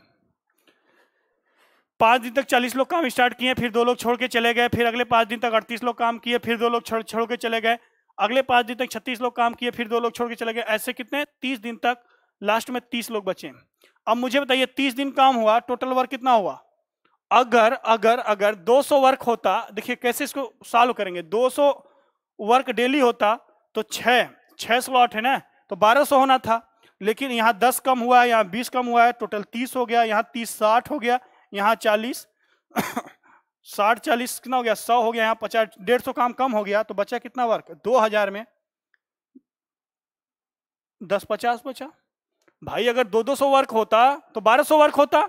5 दिन तक 40 लोग काम स्टार्ट किए, फिर 2 लोग छोड़ के चले गए, फिर अगले 5 दिन तक 38 लोग काम किए, फिर 2 लोग छोड़ के चले गए, अगले 5 दिन तक 36 लोग काम किए, फिर 2 लोग छोड़ के चले गए, ऐसे कितने 30 दिन तक, लास्ट में 30 लोग बचे। अब मुझे बताइए 30 दिन काम हुआ, टोटल वर्क कितना हुआ, अगर अगर अगर 200 वर्क होता, देखिए कैसे इसको सॉल्व करेंगे, 200 वर्क डेली होता तो 6 स्लॉट है ना, तो 1200 होना था, लेकिन यहाँ 10 कम हुआ है, यहाँ 20 कम हुआ है, टोटल 30 हो गया, यहाँ 30 60 हो गया, यहाँ 40 60 40 कितना हो गया 100 हो गया, यहाँ 50 150 काम कम हो गया, तो बचा कितना वर्क 2000 में 10 50 बचा। भाई अगर 200 वर्क होता तो 1200 वर्क होता,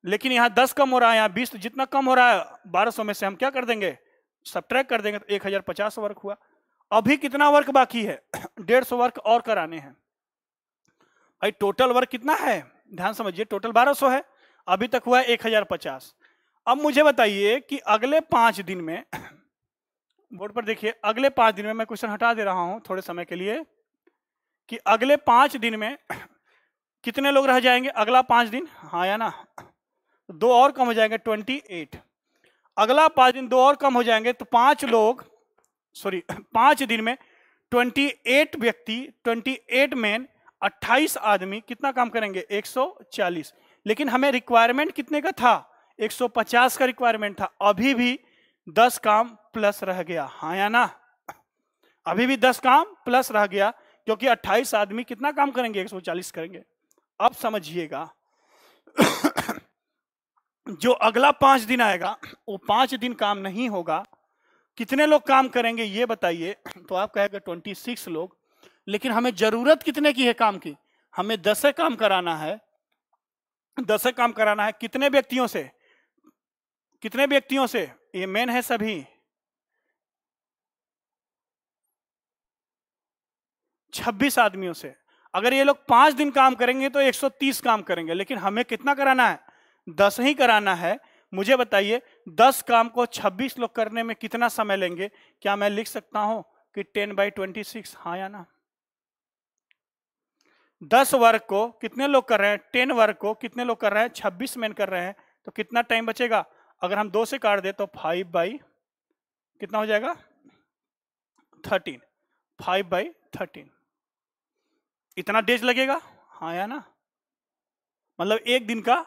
लेकिन यहाँ 10 कम हो रहा है, यहाँ 20, तो जितना कम हो रहा है 1200 में से हम क्या कर देंगे, सब्ट्रैक्ट कर देंगे, तो 1050 वर्क हुआ। अभी कितना वर्क बाकी है 150 वर्क और कराने हैं। भाई टोटल वर्क कितना है, ध्यान समझिए, टोटल 1200 है, अभी तक हुआ है 1050। अब मुझे बताइए कि अगले 5 दिन में, बोर्ड पर देखिए, अगले 5 दिन में मैं क्वेश्चन हटा दे रहा हूं थोड़े समय के लिए, कि अगले 5 दिन में कितने लोग रह जाएंगे, अगला 5 दिन, हाँ या ना, 2 और कम हो जाएंगे 28। अगला 5 दिन 2 और कम हो जाएंगे तो 5 दिन में 28 व्यक्ति, 28 मैन, 28 आदमी कितना काम करेंगे, 140। लेकिन हमें रिक्वायरमेंट कितने का था, 150 का रिक्वायरमेंट था। अभी भी 10 काम प्लस रह गया, हाँ या ना, अभी भी 10 काम प्लस रह गया, क्योंकि 28 आदमी कितना काम करेंगे, 140 करेंगे। अब समझिएगा जो अगला 5 दिन आएगा वो 5 दिन काम नहीं होगा, कितने लोग काम करेंगे ये बताइए। तो आप कहेगा 26 लोग, लेकिन हमें जरूरत कितने की है काम की, हमें 10 काम कराना है, 10 काम कराना है। कितने व्यक्तियों से, कितने व्यक्तियों से, ये मेन है सभी, 26 आदमियों से। अगर ये लोग 5 दिन काम करेंगे तो 130 काम करेंगे, लेकिन हमें कितना कराना है, 10 ही कराना है। मुझे बताइए 10 काम को 26 लोग करने में कितना समय लेंगे। क्या मैं लिख सकता हूं कि 10/26, हाँ या ना। 10 वर्क को कितने लोग कर रहे हैं, 10 वर्क को कितने लोग कर रहे हैं, 26 मैन कर रहे हैं, तो कितना टाइम बचेगा। अगर हम 2 से काट दे तो 5 कितना हो जाएगा, 13, 5/13, इतना डेज लगेगा, हाँ या ना। मतलब एक दिन का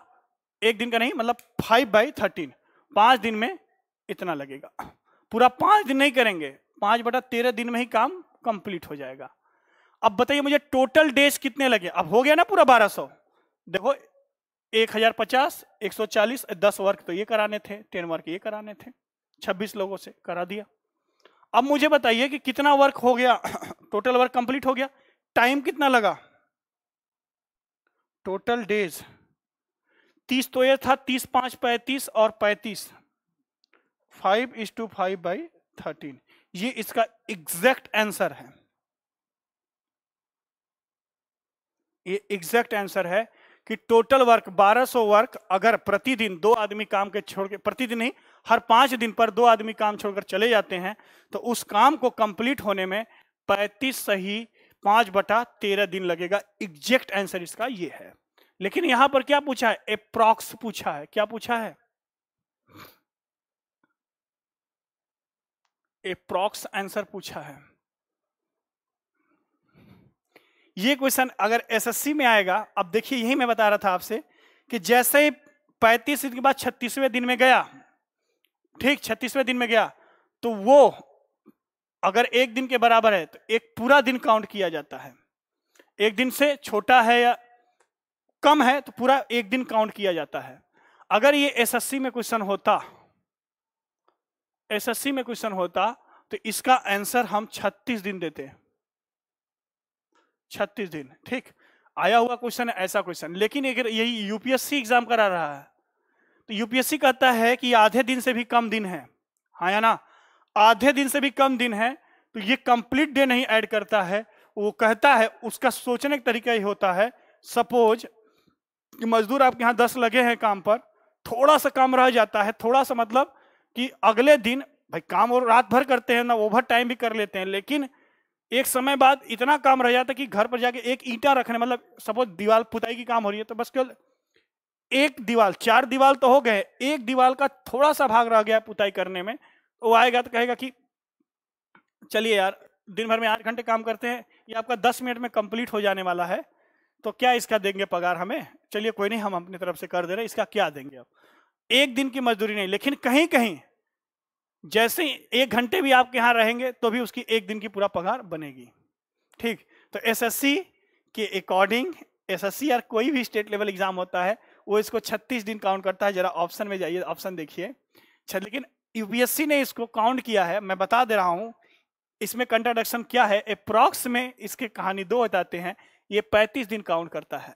नहीं, मतलब 5/13, 5 दिन में इतना लगेगा। पूरा 5 दिन नहीं करेंगे, 5/13 दिन में ही काम कंप्लीट हो जाएगा। अब बताइए मुझे टोटल डेज कितने लगे। अब हो गया ना पूरा 1200। देखो 1050, 140, 10 वर्क तो ये कराने थे, 10 वर्क ये कराने थे, 26 लोगों से करा दिया। अब मुझे बताइए कि कितना वर्क हो गया टोटल वर्क कंप्लीट हो गया, टाइम कितना लगा, टोटल डेज 30 तो ये था, 30 5 35 और 35, 5:5/13, ये इसका एग्जैक्ट आंसर है। ये एग्जैक्ट आंसर है कि टोटल वर्क 1200 वर्क अगर प्रतिदिन 2 आदमी काम के छोड़ के, प्रतिदिन नहीं, हर 5 दिन पर 2 आदमी काम छोड़कर चले जाते हैं, तो उस काम को कंप्लीट होने में 35 सही 5/13 दिन लगेगा। एग्जैक्ट आंसर इसका ये है। लेकिन यहां पर क्या पूछा है, अप्रॉक्स पूछा है। क्या पूछा है, अप्रॉक्स आंसर पूछा है। ये क्वेश्चन अगर एसएससी में आएगा, अब देखिए यही मैं बता रहा था आपसे कि जैसे ही 35 दिन के बाद 36वें दिन में गया, ठीक 36वें दिन में गया, तो वो अगर एक दिन के बराबर है तो एक पूरा दिन काउंट किया जाता है। एक दिन से छोटा है या कम है तो पूरा एक दिन काउंट किया जाता है। अगर ये एसएससी में क्वेश्चन होता, एसएससी में क्वेश्चन होता तो इसका आंसर हम 36 दिन देते, 36 दिन, ठीक आया हुआ क्वेश्चन है ऐसा क्वेश्चन। लेकिन अगर यही यूपीएससी एग्जाम करा रहा है तो यूपीएससी कहता है कि आधे दिन से भी कम दिन है, हाँ या ना, आधे दिन से भी कम दिन है, तो ये कंप्लीट डे नहीं ऐड करता है। वो कहता है, उसका सोचने का तरीका ही होता है, सपोज कि मजदूर आपके यहाँ 10 लगे हैं काम पर, थोड़ा सा काम रह जाता है, थोड़ा सा मतलब कि अगले दिन भाई काम और रात भर करते हैं ना, ओवर टाइम भी कर लेते हैं, लेकिन एक समय बाद इतना काम रह जाता है कि घर पर जाके एक ईंटा रखने, मतलब सपोज दीवार पुताई की काम हो रही है तो बस केवल एक दीवार, 4 दीवार तो हो गए, एक दीवार का थोड़ा सा भाग रह गया पुताई करने में, वो आएगा तो कहेगा कि चलिए यार दिन भर में 8 घंटे काम करते हैं, ये आपका 10 मिनट में कंप्लीट हो जाने वाला है, तो क्या इसका देंगे पगार हमें, चलिए कोई नहीं हम अपनी तरफ से कर दे रहे, इसका क्या देंगे अब, एक दिन की मजदूरी नहीं। लेकिन कहीं कहीं जैसे 1 घंटे भी आपके यहाँ रहेंगे तो भी उसकी एक दिन की पूरा पगार बनेगी, ठीक। तो एसएससी के अकॉर्डिंग, एसएससी या कोई भी स्टेट लेवल एग्जाम होता है वो इसको 36 दिन काउंट करता है। जरा ऑप्शन में जाइए, ऑप्शन देखिए। लेकिन यूपीएससी ने इसको काउंट किया है, मैं बता दे रहा हूं इसमें कंट्राडिक्शन क्या है। अप्रॉक्स में इसके कहानी 2 बताते हैं, ये 35 दिन काउंट करता है,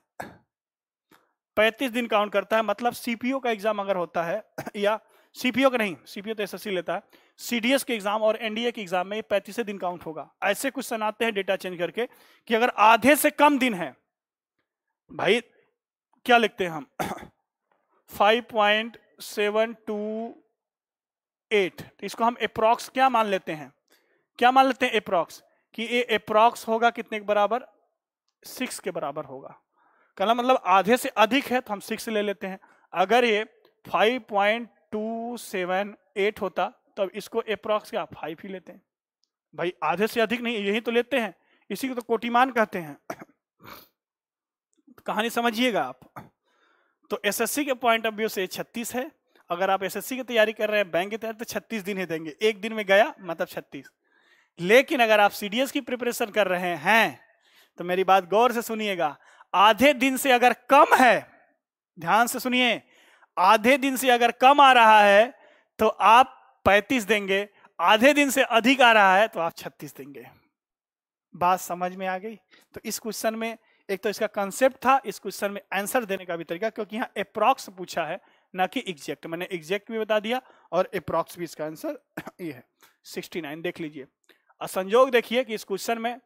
35 दिन काउंट करता है। मतलब सीपीओ का एग्जाम अगर होता है, या सीपीओ का नहीं, सीपीओ तो एसएससी लेता है, सीडीएस के एग्जाम और एनडीए के एग्जाम में ये 35 दिन काउंट होगा। ऐसे कुछ सुनाते हैं डेटा चेंज करके कि अगर आधे से कम दिन है, भाई क्या लिखते हैं हम 5.728, इसको हम अप्रॉक्स क्या मान लेते हैं, क्या मान लेते हैं अप्रॉक्स, कि ये अप्रॉक्स होगा कितने के बराबर, 6 के बराबर होगा। कहना मतलब आधे से अधिक है तो हम 6 ले लेते हैं। अगर ये 5.278 होता तब इसको अप्रॉक्स क्या 5 ही लेते हैं भाई, आधे से अधिक नहीं, यही तो लेते हैं, इसी को तो कोटिमान कहते हैं। कहानी समझिएगा आप। तो एसएससी के पॉइंट ऑफ व्यू से 36 है। अगर आप एसएससी की तैयारी कर रहे हैं बैंक की तैयारी तो 36 दिन ही देंगे, एक दिन में गया मतलब 36। लेकिन अगर आप सीडीएस की प्रिपरेशन कर रहे हैं तो मेरी बात गौर से सुनिएगा, आधे दिन से अगर कम है, ध्यान से सुनिए, आधे दिन से अगर कम आ रहा है तो आप 35 देंगे, आधे दिन से अधिक आ रहा है तो आप 36 देंगे। बात समझ में आ गई? तो इस क्वेश्चन में एक तो इसका कंसेप्ट था, इस क्वेश्चन में आंसर देने का भी तरीका, क्योंकि यहाँ अप्रॉक्स पूछा है ना कि एग्जैक्ट। मैंने एग्जैक्ट भी बता दिया और अप्रॉक्स भी इसका आंसर ये है 69। देख लीजिए, संयोग देखिए कि इस क्वेश्चन में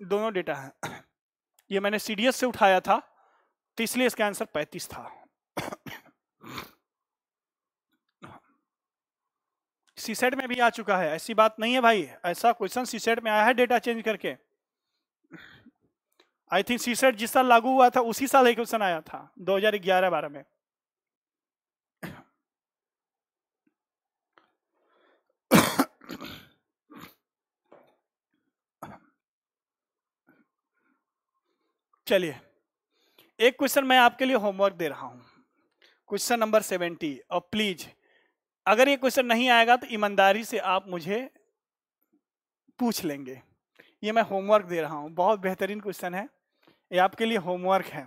दोनों डेटा है। ये मैंने सीडीएस से उठाया था तो इसलिए इसका आंसर 35 था। सीसेट में भी आ चुका है, ऐसी बात नहीं है भाई, ऐसा क्वेश्चन सीसेट में आया है डेटा चेंज करके। आई थिंक सीसेट जिस साल लागू हुआ था उसी साल एक क्वेश्चन आया था 2011-12 में। चलिए एक क्वेश्चन मैं आपके लिए होमवर्क दे रहा हूं, क्वेश्चन नंबर 70। और प्लीज अगर ये क्वेश्चन नहीं आएगा तो ईमानदारी से आप मुझे पूछ लेंगे। ये मैं होमवर्क दे रहा हूं, बहुत बेहतरीन क्वेश्चन है, ये आपके लिए होमवर्क है।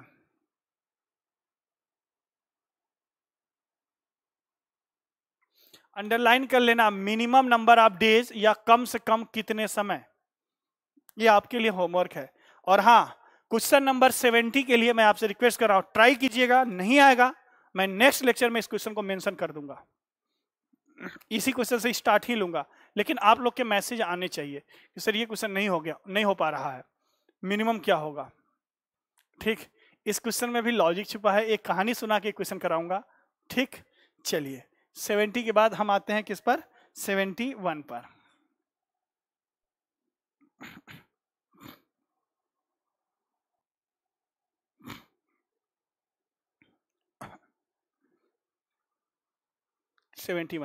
अंडरलाइन कर लेना, मिनिमम नंबर ऑफ डेज या कम से कम कितने समय, ये आपके लिए होमवर्क है। और हाँ, क्वेश्चन नंबर 70 के लिए मैं आपसे रिक्वेस्ट कर रहा हूं, ट्राई कीजिएगा, नहीं आएगा मैं नेक्स्ट लेक्चर में इस क्वेश्चन को मेंशन कर दूंगा, इसी क्वेश्चन से स्टार्ट ही लूंगा। लेकिन आप लोग के मैसेज आने चाहिए कि सर ये क्वेश्चन नहीं हो गया, नहीं हो पा रहा है, मिनिमम क्या होगा। ठीक, इस क्वेश्चन में भी लॉजिक छुपा है, एक कहानी सुना के क्वेश्चन कराऊंगा। ठीक, चलिए 70 के बाद हम आते हैं किस पर, 71 पर। सेवेंटी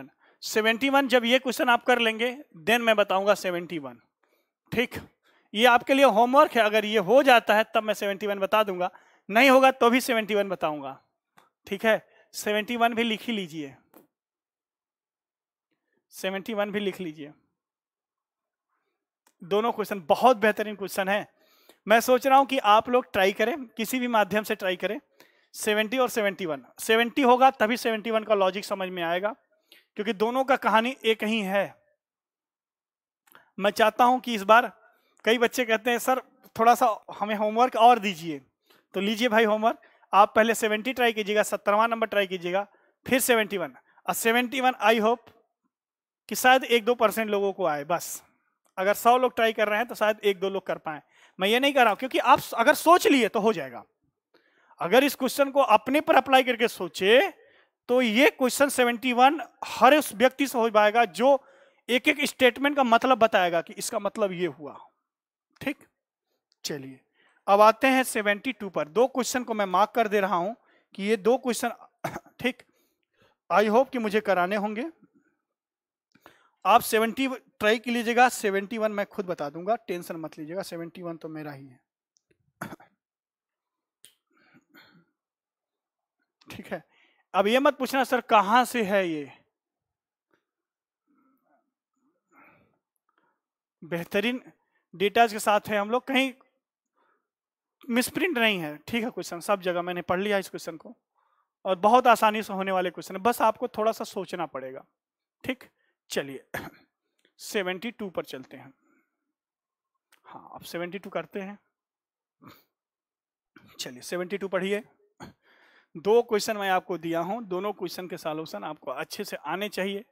71 जब ये क्वेश्चन आप कर लेंगे देन मैं बताऊंगा 71। ठीक, ये आपके लिए होमवर्क है, अगर ये हो जाता है तब मैं 71 बता दूंगा, नहीं होगा तो भी 71 बताऊंगा। ठीक है, 71 भी लिख ही लीजिए, 71 भी लिख लीजिए। दोनों क्वेश्चन बहुत बेहतरीन क्वेश्चन है। मैं सोच रहा हूं कि आप लोग ट्राई करें, किसी भी माध्यम से ट्राई करें, 70 और 71। 70 होगा तभी 71 का लॉजिक समझ में आएगा, क्योंकि दोनों का कहानी एक ही है। मैं चाहता हूं कि इस बार, कई बच्चे कहते हैं सर थोड़ा सा हमें होमवर्क और दीजिए, तो लीजिए भाई होमवर्क। आप पहले 70 ट्राई कीजिएगा, 70वां नंबर ट्राई कीजिएगा, फिर 71। और 71 आई होप कि शायद 1-2% लोगों को आए, बस। अगर 100 लोग ट्राई कर रहे हैं तो शायद 1-2 लोग कर पाए। मैं ये नहीं कर रहा हूं, क्योंकि आप अगर सोच लिए तो हो जाएगा। अगर इस क्वेश्चन को अपने पर अप्लाई करके सोचे तो ये क्वेश्चन 71 हर उस व्यक्ति से हो पाएगा जो एक एक स्टेटमेंट का मतलब बताएगा कि इसका मतलब ये हुआ। ठीक, चलिए अब आते हैं 72 पर। दो क्वेश्चन को मैं मार्क कर दे रहा हूं कि ये दो क्वेश्चन, ठीक, आई होप कि मुझे कराने होंगे। आप 70 ट्राई की लीजिएगा, 71 मैं खुद बता दूंगा, टेंशन मत लीजिएगा, 71 तो मेरा ही है। ठीक है, अब ये मत पूछना सर कहां से है ये, बेहतरीन डेटा के साथ है हम लोग, कहीं मिसप्रिंट नहीं है। ठीक है, क्वेश्चन सब जगह मैंने पढ़ लिया इस क्वेश्चन को, और बहुत आसानी से होने वाले क्वेश्चन है, बस आपको थोड़ा सा सोचना पड़ेगा। ठीक, चलिए 72 पर चलते हैं। हाँ, अब 72 करते हैं। चलिए 72 पढ़िए। दो क्वेश्चन मैं आपको दिया हूं, दोनों क्वेश्चन के सॉल्यूशन आपको अच्छे से आने चाहिए।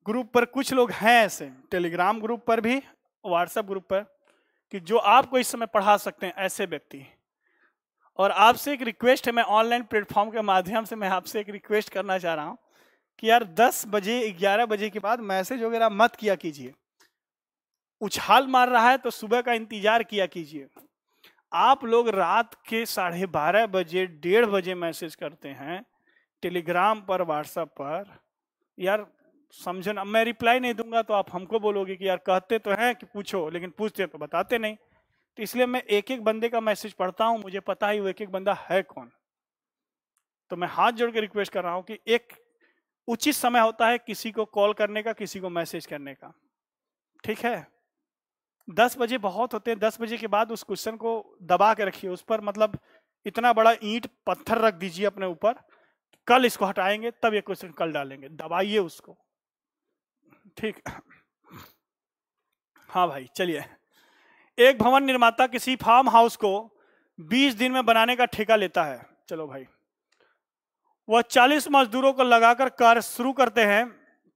ग्रुप पर कुछ लोग हैं ऐसे, टेलीग्राम ग्रुप पर भी, व्हाट्सएप ग्रुप पर, कि जो आपको इस समय पढ़ा सकते हैं, ऐसे व्यक्ति। और आपसे एक रिक्वेस्ट है, मैं ऑनलाइन प्लेटफॉर्म के माध्यम से मैं आपसे एक रिक्वेस्ट करना चाह रहा हूं कि यार 10 बजे 11 बजे के बाद मैसेज वगैरह मत किया कीजिए। उछाल मार रहा है तो सुबह का इंतजार किया कीजिए। आप लोग रात के 12:30 बजे 1:30 बजे मैसेज करते हैं टेलीग्राम पर, व्हाट्सएप पर। यार समझो ना, मैं रिप्लाई नहीं दूंगा तो आप हमको बोलोगे कि यार कहते तो हैं कि पूछो, लेकिन पूछते तो बताते नहीं। तो इसलिए मैं एक एक बंदे का मैसेज पढ़ता हूं, मुझे पता है वो एक एक बंदा है कौन। तो मैं हाथ जोड़ के रिक्वेस्ट कर रहा हूं कि एक उचित समय होता है किसी को कॉल करने का, किसी को मैसेज करने का, ठीक है। 10 बजे बहुत होते हैं, 10 बजे के बाद उस क्वेश्चन को दबा के रखिए, उस पर मतलब इतना बड़ा ईंट पत्थर रख दीजिए अपने ऊपर, कल इसको हटाएंगे तब ये क्वेश्चन कल डालेंगे, दबाइए उसको, ठीक। हाँ भाई चलिए। एक भवन निर्माता किसी फार्म हाउस को 20 दिन में बनाने का ठेका लेता है। चलो भाई, वह 40 मजदूरों को लगाकर कार्य शुरू करते हैं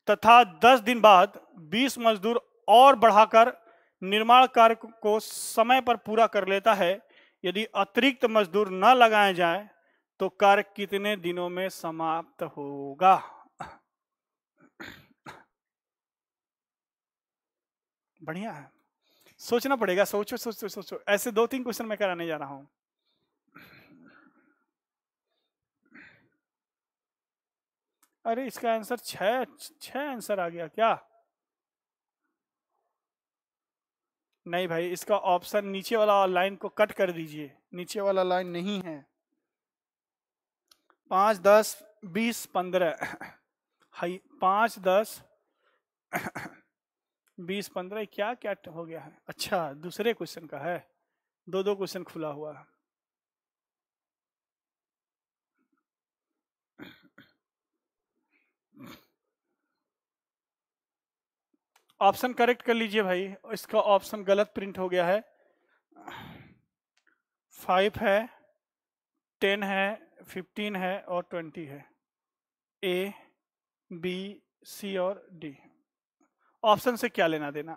तथा 10 दिन बाद 20 मजदूर और बढ़ाकर निर्माण कार्य को समय पर पूरा कर लेता है। यदि अतिरिक्त मजदूर न लगाए जाएं तो कार्य कितने दिनों में समाप्त होगा? बढ़िया है, सोचना पड़ेगा, सोचो सोचो सोचो। ऐसे 2-3 क्वेश्चन मैं कराने जा रहा हूं। अरे इसका आंसर 6 आंसर आ गया क्या? नहीं भाई, इसका ऑप्शन नीचे वाला लाइन को कट कर दीजिए, नीचे वाला लाइन नहीं है। 5, 10, 20, 15 हाई 5, 10, 20, 15 क्या क्या हो गया है? अच्छा दूसरे क्वेश्चन का है, दो क्वेश्चन खुला हुआ है। ऑप्शन करेक्ट कर लीजिए भाई, इसका ऑप्शन गलत प्रिंट हो गया है। 5 है, 10 है, 15 है और 20 है। ए, बी, सी और डी। ऑप्शन से क्या लेना देना?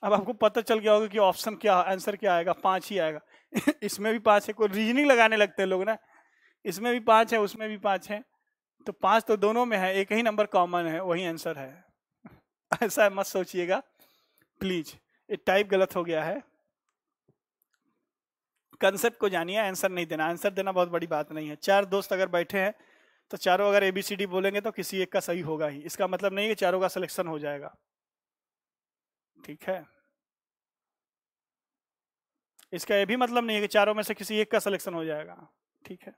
अब आपको पता चल गया होगा कि ऑप्शन क्या, आंसर क्या आएगा, 5 ही आएगा। इसमें भी 5 है, कोई रीजनिंग लगाने लगते हैं लोग ना, इसमें भी 5 है उसमें भी 5 है, तो 5 तो दोनों में है, एक ही नंबर कॉमन है, वही आंसर है। ऐसा मत सोचिएगा प्लीज, ये टाइप गलत हो गया है। कंसेप्ट को जानिए, आंसर नहीं देना। आंसर देना बहुत बड़ी बात नहीं है। 4 दोस्त अगर बैठे हैं तो चारों अगर ABCD बोलेंगे तो किसी एक का सही होगा ही, इसका मतलब नहीं है कि चारों का सिलेक्शन हो जाएगा, ठीक है। इसका यह भी मतलब नहीं है कि चारों में से किसी एक का सिलेक्शन हो जाएगा, ठीक है।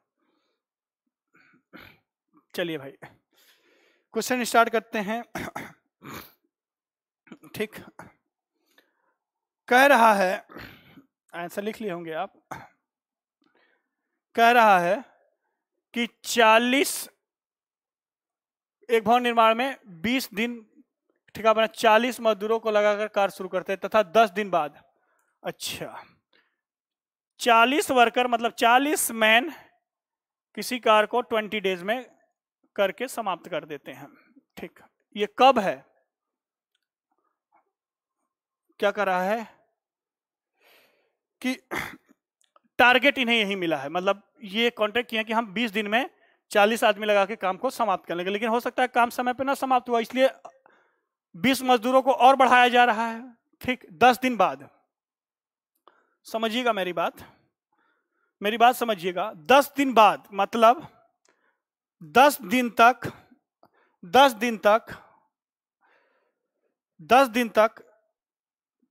चलिए भाई क्वेश्चन स्टार्ट करते हैं। ठीक, कह रहा है, आंसर लिख लिए होंगे आप, कह रहा है कि 40 एक भवन निर्माण में 20 दिन ठेका बना, 40 मजदूरों को लगाकर कार्य शुरू करते हैं तथा 10 दिन बाद, अच्छा 40 वर्कर मतलब 40 मैन किसी कार्य को 20 डेज में करके समाप्त कर देते हैं, ठीक। ये कब है? क्या कर रहा है कि टारगेट इन्हें यही मिला है, मतलब ये कॉन्ट्रैक्ट किया कि हम 20 दिन में 40 आदमी लगा के काम को समाप्त कर लेंगे, लेकिन हो सकता है काम समय पे ना समाप्त हुआ, इसलिए 20 मजदूरों को और बढ़ाया जा रहा है, ठीक। 10 दिन बाद, समझिएगा मेरी बात समझिएगा। 10 दिन बाद मतलब 10 दिन तक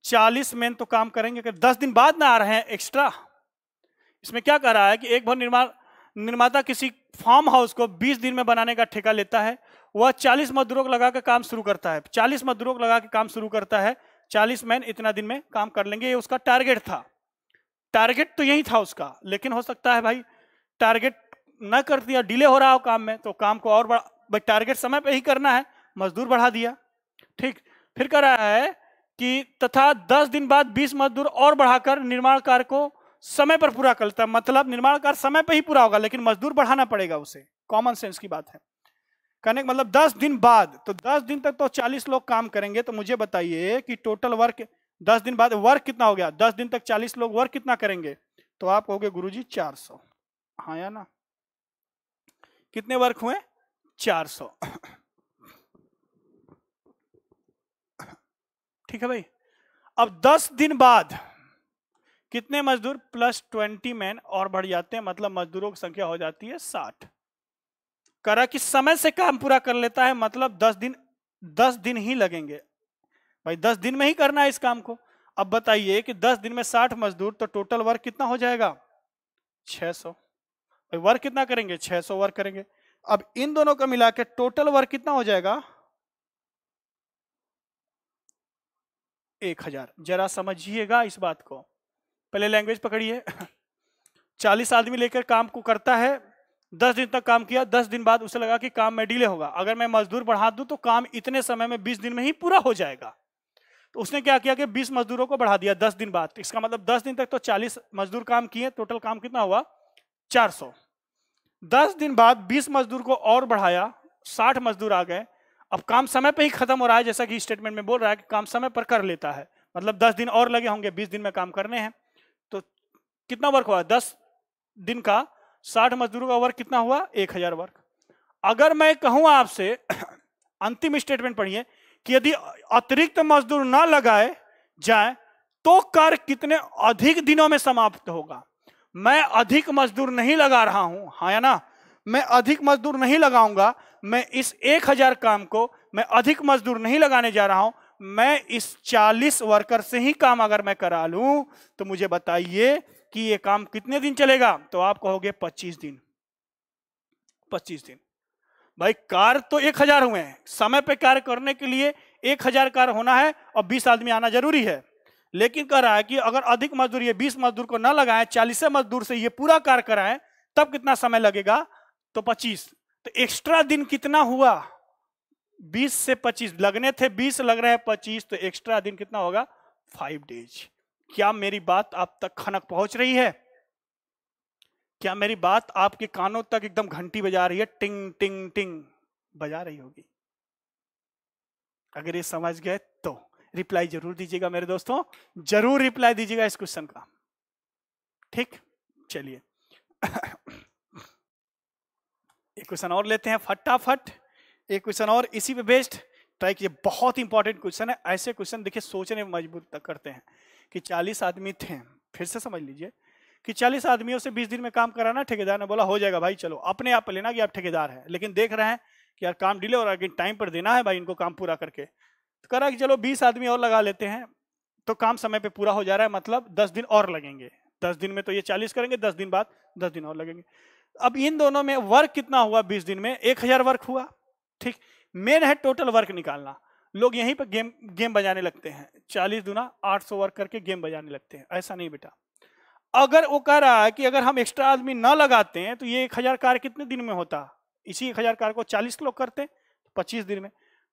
40 मैन तो काम करेंगे, अगर 10 दिन बाद ना आ रहे हैं एक्स्ट्रा। इसमें क्या कह रहा है कि एक भवन निर्माता किसी फार्म हाउस को 20 दिन में बनाने का ठेका लेता है, वह 40 मजदूरों को लगा के काम शुरू करता है, 40 मजदूरों को लगा के काम शुरू करता है, 40 मैन इतना दिन में काम कर लेंगे, ये उसका टारगेट था। टारगेट तो यही था उसका, लेकिन हो सकता है भाई टारगेट न कर दिया, डिले हो रहा हो काम में, तो काम को और बढ़ा, टारगेट समय पे ही करना है, मजदूर बढ़ा दिया, ठीक। फिर कह रहा है कि तथा 10 दिन बाद 20 मजदूर और बढ़ाकर निर्माण कार्य को समय पर पूरा करता है, मतलब निर्माण कार्य समय पे ही पूरा होगा लेकिन मजदूर बढ़ाना पड़ेगा उसे, कॉमन सेंस की बात है। कहने का मतलब 10 दिन बाद, तो 10 दिन तक तो 40 लोग काम करेंगे, तो मुझे बताइए कि टोटल वर्क 10 दिन बाद वर्क कितना हो गया? 10 दिन तक 40 लोग वर्क कितना करेंगे? तो आप कहोगे गुरुजी 400, हाँ या ना? कितने वर्क हुए? 400। ठीक है भाई। अब 10 दिन बाद कितने मजदूर? प्लस 20 मैन और बढ़ जाते हैं, मतलब मजदूरों की संख्या हो जाती है 60। करा कि समय से काम पूरा कर लेता है, मतलब 10 दिन ही लगेंगे भाई, 10 दिन में ही करना है इस काम को। अब बताइए कि 10 दिन में 60 मजदूर, तो टोटल वर्क कितना हो जाएगा? 600। भाई वर्क कितना करेंगे? 600 वर्क करेंगे। अब इन दोनों को मिला के टोटल वर्क कितना हो जाएगा? 1000। जरा समझिएगा इस बात को, पहले लैंग्वेज पकड़िए। 40 आदमी लेकर काम को करता है, 10 दिन तक काम किया, 10 दिन बाद उसे लगा कि काम में डिले होगा, अगर मैं मजदूर बढ़ा दूं तो काम इतने समय में 20 दिन में ही पूरा हो जाएगा। तो उसने क्या किया कि 20 मजदूरों को बढ़ा दिया 10 दिन बाद। इसका मतलब 10 दिन तक तो 40 मजदूर काम किए, टोटल काम कितना हुआ? 400। 10 दिन बाद 20 मजदूर को और बढ़ाया, 60 मजदूर आ गए। अब काम समय पे ही खत्म हो रहा है, जैसा कि स्टेटमेंट में बोल रहा है कि काम समय पर कर लेता है, मतलब 10 दिन और लगे होंगे, 20 दिन में काम करने हैं। तो कितना वर्क हुआ? 10 दिन का 60 मजदूरों का वर्क कितना हुआ? 1000 वर्क। अगर मैं कहूं आपसे अंतिम स्टेटमेंट पढ़िए कि यदि अतिरिक्त मजदूर ना लगाए जाए तो कार्य कितने अधिक दिनों में समाप्त होगा? मैं अधिक मजदूर नहीं लगा रहा हूं, हाँ या ना? मैं अधिक मजदूर नहीं लगाऊंगा, मैं इस 1000 काम को मैं अधिक मजदूर नहीं लगाने जा रहा हूं, मैं इस 40 वर्कर से ही काम अगर मैं करा लूं तो मुझे बताइए कि ये काम कितने दिन चलेगा? तो आप कहोगे 25 दिन। 25 दिन। भाई कार्य तो 1000 हुए हैं, समय पे कार्य करने के लिए 1000 कार्य होना है और 20 आदमी आना जरूरी है। लेकिन कह रहा है कि अगर अधिक मजदूर, ये 20 मजदूर को ना लगाएं, 40 मजदूर से ये पूरा कार्य कराएं, तब कितना समय लगेगा? तो 25। तो एक्स्ट्रा दिन कितना हुआ? 20 से 25 लगने थे, 20 लग रहे हैं 25, तो एक्स्ट्रा दिन कितना होगा? 5 डेज। क्या मेरी बात आप तक खनक पहुंच रही है? क्या मेरी बात आपके कानों तक एकदम घंटी बजा रही है? टिंग टिंग टिंग बजा रही होगी। अगर ये समझ गए तो रिप्लाई जरूर दीजिएगा मेरे दोस्तों, जरूर रिप्लाई दीजिएगा इस क्वेश्चन का। ठीक, चलिए एक क्वेश्चन और लेते हैं फटाफट, एक क्वेश्चन और इसी पे बेस्ड ट्राई कीजिए। बहुत इंपॉर्टेंट क्वेश्चन है। ऐसे क्वेश्चन देखिए सोचने में मजबूर तक करते हैं कि 40 आदमी थे, फिर से समझ लीजिए कि 40 आदमियों से 20 दिन में काम कराना, ठेकेदार ने बोला हो जाएगा भाई, चलो अपने आप लेना कि आप ठेकेदार हैं, लेकिन देख रहे हैं कि यार काम डिले हो रहा है, टाइम पर देना है भाई इनको काम पूरा करके। तो कह रहा कि चलो 20 आदमी और लगा लेते हैं, तो काम समय पे पूरा हो जा रहा है, मतलब 10 दिन और लगेंगे। 10 दिन में तो ये 40 करेंगे, 10 दिन बाद 10 दिन और लगेंगे। अब इन दोनों में वर्क कितना हुआ? 20 दिन में 1000 वर्क हुआ। ठीक, मेन है टोटल वर्क निकालना। लोग यहीं पर गेम बजाने लगते हैं, 40 दूना 800 वर्क करके गेम बजाने लगते हैं। ऐसा नहीं बेटा। अगर वो कह रहा है कि अगर हम एक्स्ट्रा आदमी ना लगाते हैं तो ये 1000 कार्य कितने दिन में होता? इसी 1000 कार्य को 40 लोग करते 25 दिन में,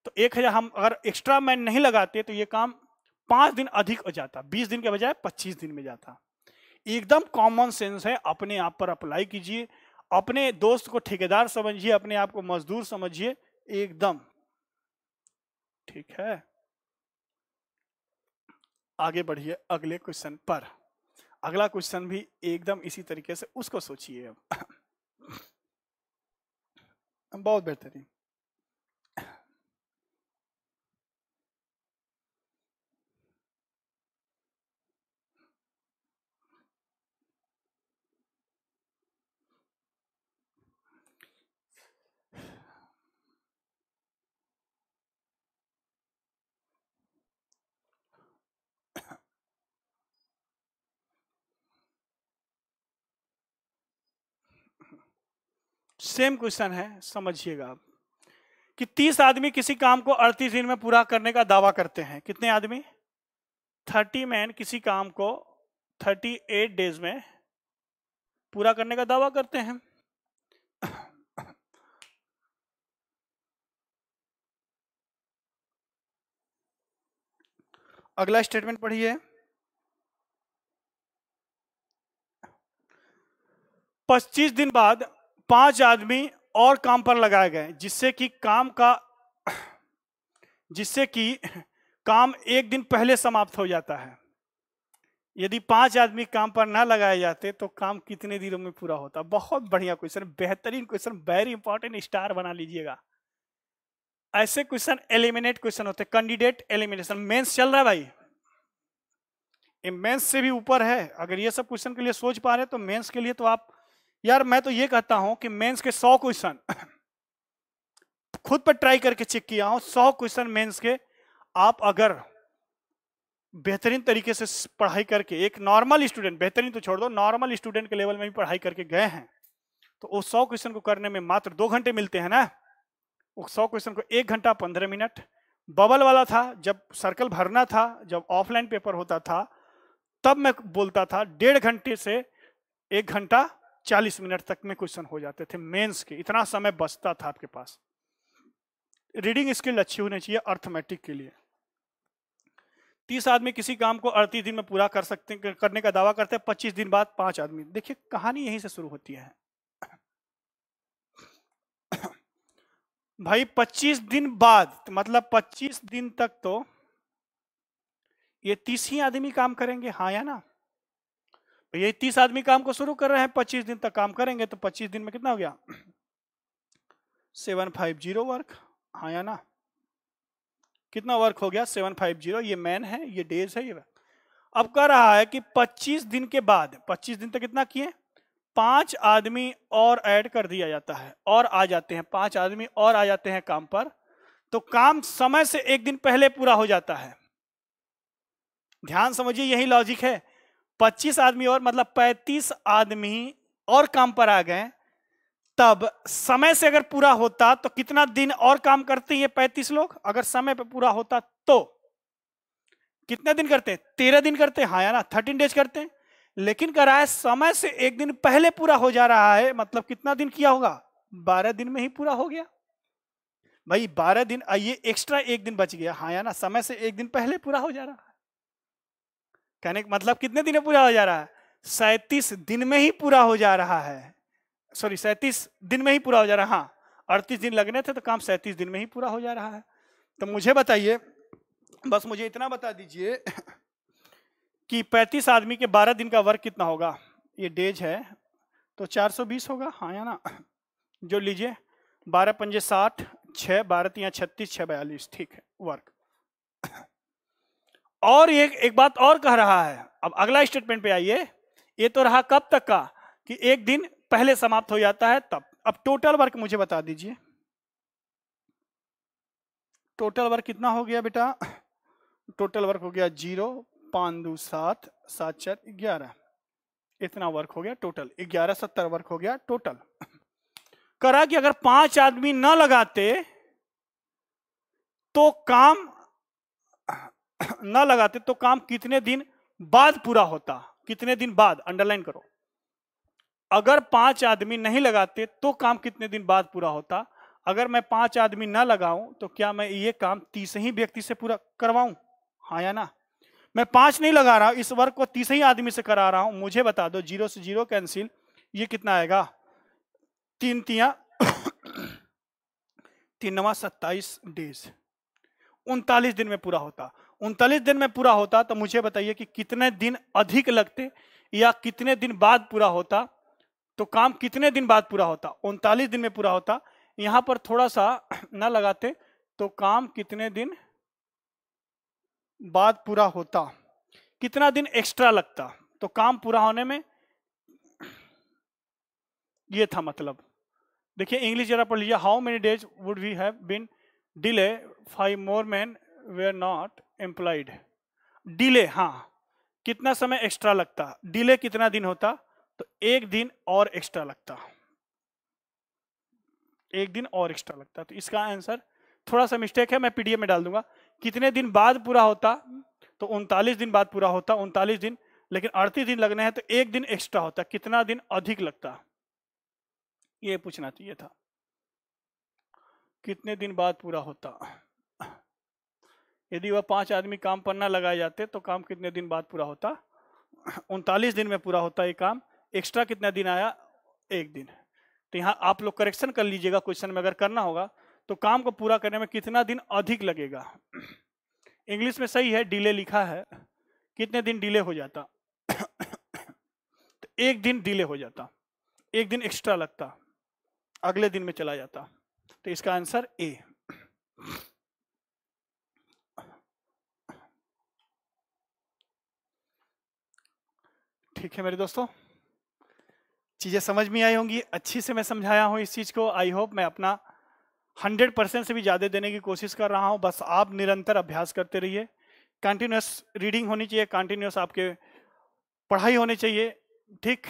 तो 1000 हम अगर एक्स्ट्रा मैन नहीं लगाते तो ये काम 5 दिन अधिक हो जाता, 20 दिन के बजाय 25 दिन में जाता। एकदम कॉमन सेंस है, अपने आप पर अप्लाई कीजिए, अपने दोस्त को ठेकेदार समझिए, अपने आप को मजदूर समझिए, एकदम ठीक है। आगे बढ़िए अगले क्वेश्चन पर। अगला क्वेश्चन भी एकदम इसी तरीके से, उसको सोचिए अब। बहुत बेहतरीन। सेम क्वेश्चन है, समझिएगा आप कि 30 आदमी किसी काम को 38 दिन में पूरा करने का दावा करते हैं। कितने आदमी? 30 मैन किसी काम को 38 डेज में पूरा करने का दावा करते हैं। अगला स्टेटमेंट पढ़िए। 25 दिन बाद 5 आदमी और काम पर लगाए गए, जिससे कि काम एक दिन पहले समाप्त हो जाता है। यदि 5 आदमी काम पर ना लगाए जाते तो काम कितने दिनों में पूरा होता? बहुत बढ़िया क्वेश्चन, बेहतरीन क्वेश्चन, वेरी इंपॉर्टेंट, स्टार बना लीजिएगा। ऐसे क्वेश्चन एलिमिनेट क्वेश्चन होते हैं, कैंडिडेट एलिमिनेशन। मेंस चल रहा है भाई, ये मेंस से भी ऊपर है। अगर ये सब क्वेश्चन के लिए सोच पा रहे हैं तो मेंस के लिए तो आप, यार मैं तो ये कहता हूं कि मेंस के 100 क्वेश्चन खुद पर ट्राई करके चेक किया हूं, 100 क्वेश्चन मेंस के आप अगर बेहतरीन तरीके से पढ़ाई करके, एक नॉर्मल स्टूडेंट, बेहतरीन तो छोड़ दो, नॉर्मल स्टूडेंट के लेवल में भी पढ़ाई करके गए हैं तो उस 100 क्वेश्चन को करने में मात्र 2 घंटे मिलते हैं ना। उस 100 क्वेश्चन को 1 घंटा 15 मिनट। बबल वाला था, जब सर्कल भरना था, जब ऑफलाइन पेपर होता था तब मैं बोलता था 1.5 घंटे से 1 घंटा 40 मिनट तक में क्वेश्चन हो जाते थे मेंस के। इतना समय बचता था आपके पास। रीडिंग स्किल अच्छी होनी चाहिए अर्थमेटिक के लिए। 30 आदमी किसी काम को 38 दिन में पूरा कर सकते हैं, करने का दावा करते हैं। 25 दिन बाद 5 आदमी। देखिए कहानी यहीं से शुरू होती है भाई। 25 दिन बाद मतलब 25 दिन तक तो ये 30 ही आदमी काम करेंगे, हाँ या ना? ये 30 आदमी काम को शुरू कर रहे हैं, 25 दिन तक काम करेंगे तो 25 दिन में कितना हो गया? 750 वर्क, हाँ या ना? कितना वर्क हो गया? 750। ये मैन है, ये डेज है, ये। अब कह रहा है कि 25 दिन के बाद, 25 दिन तक कितना किए? 5 आदमी और ऐड कर दिया जाता है, और आ जाते हैं 5 आदमी और आ जाते हैं काम पर, तो काम समय से 1 दिन पहले पूरा हो जाता है। ध्यान समझिए, यही लॉजिक है। 25 आदमी और मतलब 35 आदमी और काम पर आ गए, तब समय से अगर पूरा होता तो कितना दिन और काम करते हैं ये 35 लोग? अगर समय पे पूरा होता तो कितने दिन करते हैं? 13 दिन करते हैं, हाँ या ना? 13 डेज करते हैं। लेकिन कह रहा है समय से 1 दिन पहले पूरा हो जा रहा है, मतलब कितना दिन किया होगा? 12 दिन में ही पूरा हो गया भाई। 12 दिन, ये एक्स्ट्रा 1 दिन बच गया, हाँ या ना? समय से 1 दिन पहले पूरा हो जा रहा है। कहने का मतलब कितने दिन में पूरा हो जा रहा है? 37 दिन में ही पूरा हो जा रहा है। सॉरी, 37 दिन में ही पूरा हो जा रहा है। हाँ, 38 दिन लगने थे तो काम 37 दिन में ही पूरा हो जा रहा है। तो मुझे बताइए, बस मुझे इतना बता दीजिए कि 35 आदमी के 12 दिन का वर्क कितना होगा? ये डेज है तो 420 होगा, हाँ या ना? जो लीजिए, 12 पंजे 60, 6 12 तिया 36, 6 42, ठीक है वर्क। और ये एक बात और कह रहा है। अब अगला स्टेटमेंट पे आइए। ये तो रहा कब तक का कि 1 दिन पहले समाप्त हो जाता है तब। अब टोटल वर्क मुझे बता दीजिए, टोटल वर्क कितना हो गया बेटा? टोटल वर्क हो गया 0, 5 2 7, 7 4 11। इतना वर्क हो गया टोटल। 11 70 वर्क हो गया टोटल। करा कि अगर 5 आदमी ना लगाते तो काम ना लगाते तो काम कितने दिन बाद पूरा होता? कितने दिन बाद, अंडरलाइन करो। अगर 5 आदमी नहीं लगाते तो काम कितने दिन बाद पूरा होता? अगर मैं 5 आदमी ना लगाऊं तो क्या मैं ये काम 30 ही व्यक्ति से पूरा करवाऊं, हाँ या ना? मैं 5 नहीं लगा रहा, इस वर्क को 30 ही आदमी से करा रहा हूं। मुझे बता दो, 0 से 0 कैंसिल, ये कितना आएगा? 3 तिया 3 9 27 डेज, 39 दिन में पूरा होता। 39 दिन में पूरा होता तो मुझे बताइए कि कितने दिन अधिक लगते या कितने दिन बाद पूरा होता? तो काम कितने दिन बाद पूरा होता? 39 दिन में पूरा होता। यहां पर थोड़ा सा ना लगाते तो काम कितने दिन बाद पूरा होता? कितना दिन एक्स्ट्रा लगता? तो काम पूरा होने में ये था मतलब। देखिए इंग्लिश जरा पढ़ लीजिए। How many days would we have been delay 5 more man were not employed. Delay, हाँ, कितना समय एक्स्ट्रा लगता? डिले कितना दिन होता? तो 1 दिन और एक्स्ट्रा लगता, 1 दिन और एक्स्ट्रा लगता। तो इसका आंसर थोड़ा सा मिस्टेक है, मैं पीडीएफ में डाल दूंगा। कितने दिन बाद पूरा होता? तो 39 दिन बाद पूरा होता, 39 दिन। लेकिन 38 दिन लगने हैं तो 1 दिन एक्स्ट्रा होता। कितना दिन अधिक लगता? ये पूछना चाहिए था। कितने दिन बाद पूरा होता? यदि वह 5 आदमी काम पर ना लगाए जाते तो काम कितने दिन बाद पूरा होता? 39 दिन में पूरा होता ये काम। एक्स्ट्रा कितना दिन आया? 1 दिन। तो यहाँ आप लोग करेक्शन कर लीजिएगा, क्वेश्चन में अगर करना होगा तो काम को पूरा करने में कितना दिन अधिक लगेगा। इंग्लिश में सही है, डिले लिखा है, कितने दिन डिले हो जाता। एक दिन डिले हो जाता, एक दिन एक्स्ट्रा लगता, अगले दिन में चला जाता। तो इसका आंसर ए। ठीक है मेरे दोस्तों, चीजें समझ में आई होंगी, अच्छी से मैं समझाया हूं इस चीज को। आई होप मैं अपना 100% से भी ज्यादा देने की कोशिश कर रहा हूं। बस आप निरंतर अभ्यास करते रहिए, कंटिन्यूस रीडिंग होनी चाहिए, कंटिन्यूस आपके पढ़ाई होनी चाहिए। ठीक,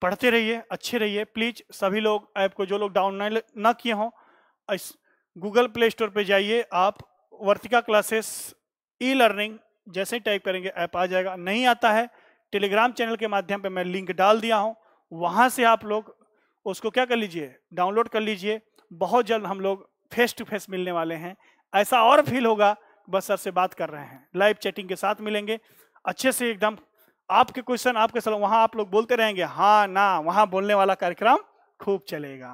पढ़ते रहिए, अच्छे रहिए। प्लीज सभी लोग ऐप को, जो लोग डाउनलोड ना किए हों, इस गूगल प्ले स्टोर पे जाइए, आप वर्तिका क्लासेस ई लर्निंग जैसे ही टाइप करेंगे ऐप आ जाएगा। नहीं आता है, टेलीग्राम चैनल के माध्यम पे मैं लिंक डाल दिया हूं, वहां से आप लोग उसको क्या कर लीजिए, डाउनलोड कर लीजिए। बहुत जल्द हम लोग फेस टू फेस मिलने वाले हैं। ऐसा और फील होगा बस सर से बात कर रहे हैं, लाइव चैटिंग के साथ मिलेंगे अच्छे से एकदम। आपके क्वेश्चन, आपके सवाल वहां आप लोग बोलते रहेंगे हाँ ना, वहां बोलने वाला कार्यक्रम खूब चलेगा।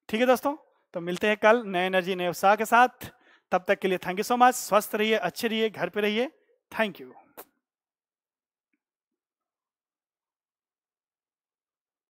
ठीक है दोस्तों, तो मिलते हैं कल नए एनर्जी नए उत्साह के साथ। तब तक के लिए थैंक यू सो मच। स्वस्थ रहिए, अच्छे रहिए, घर पे रहिए। Thank you.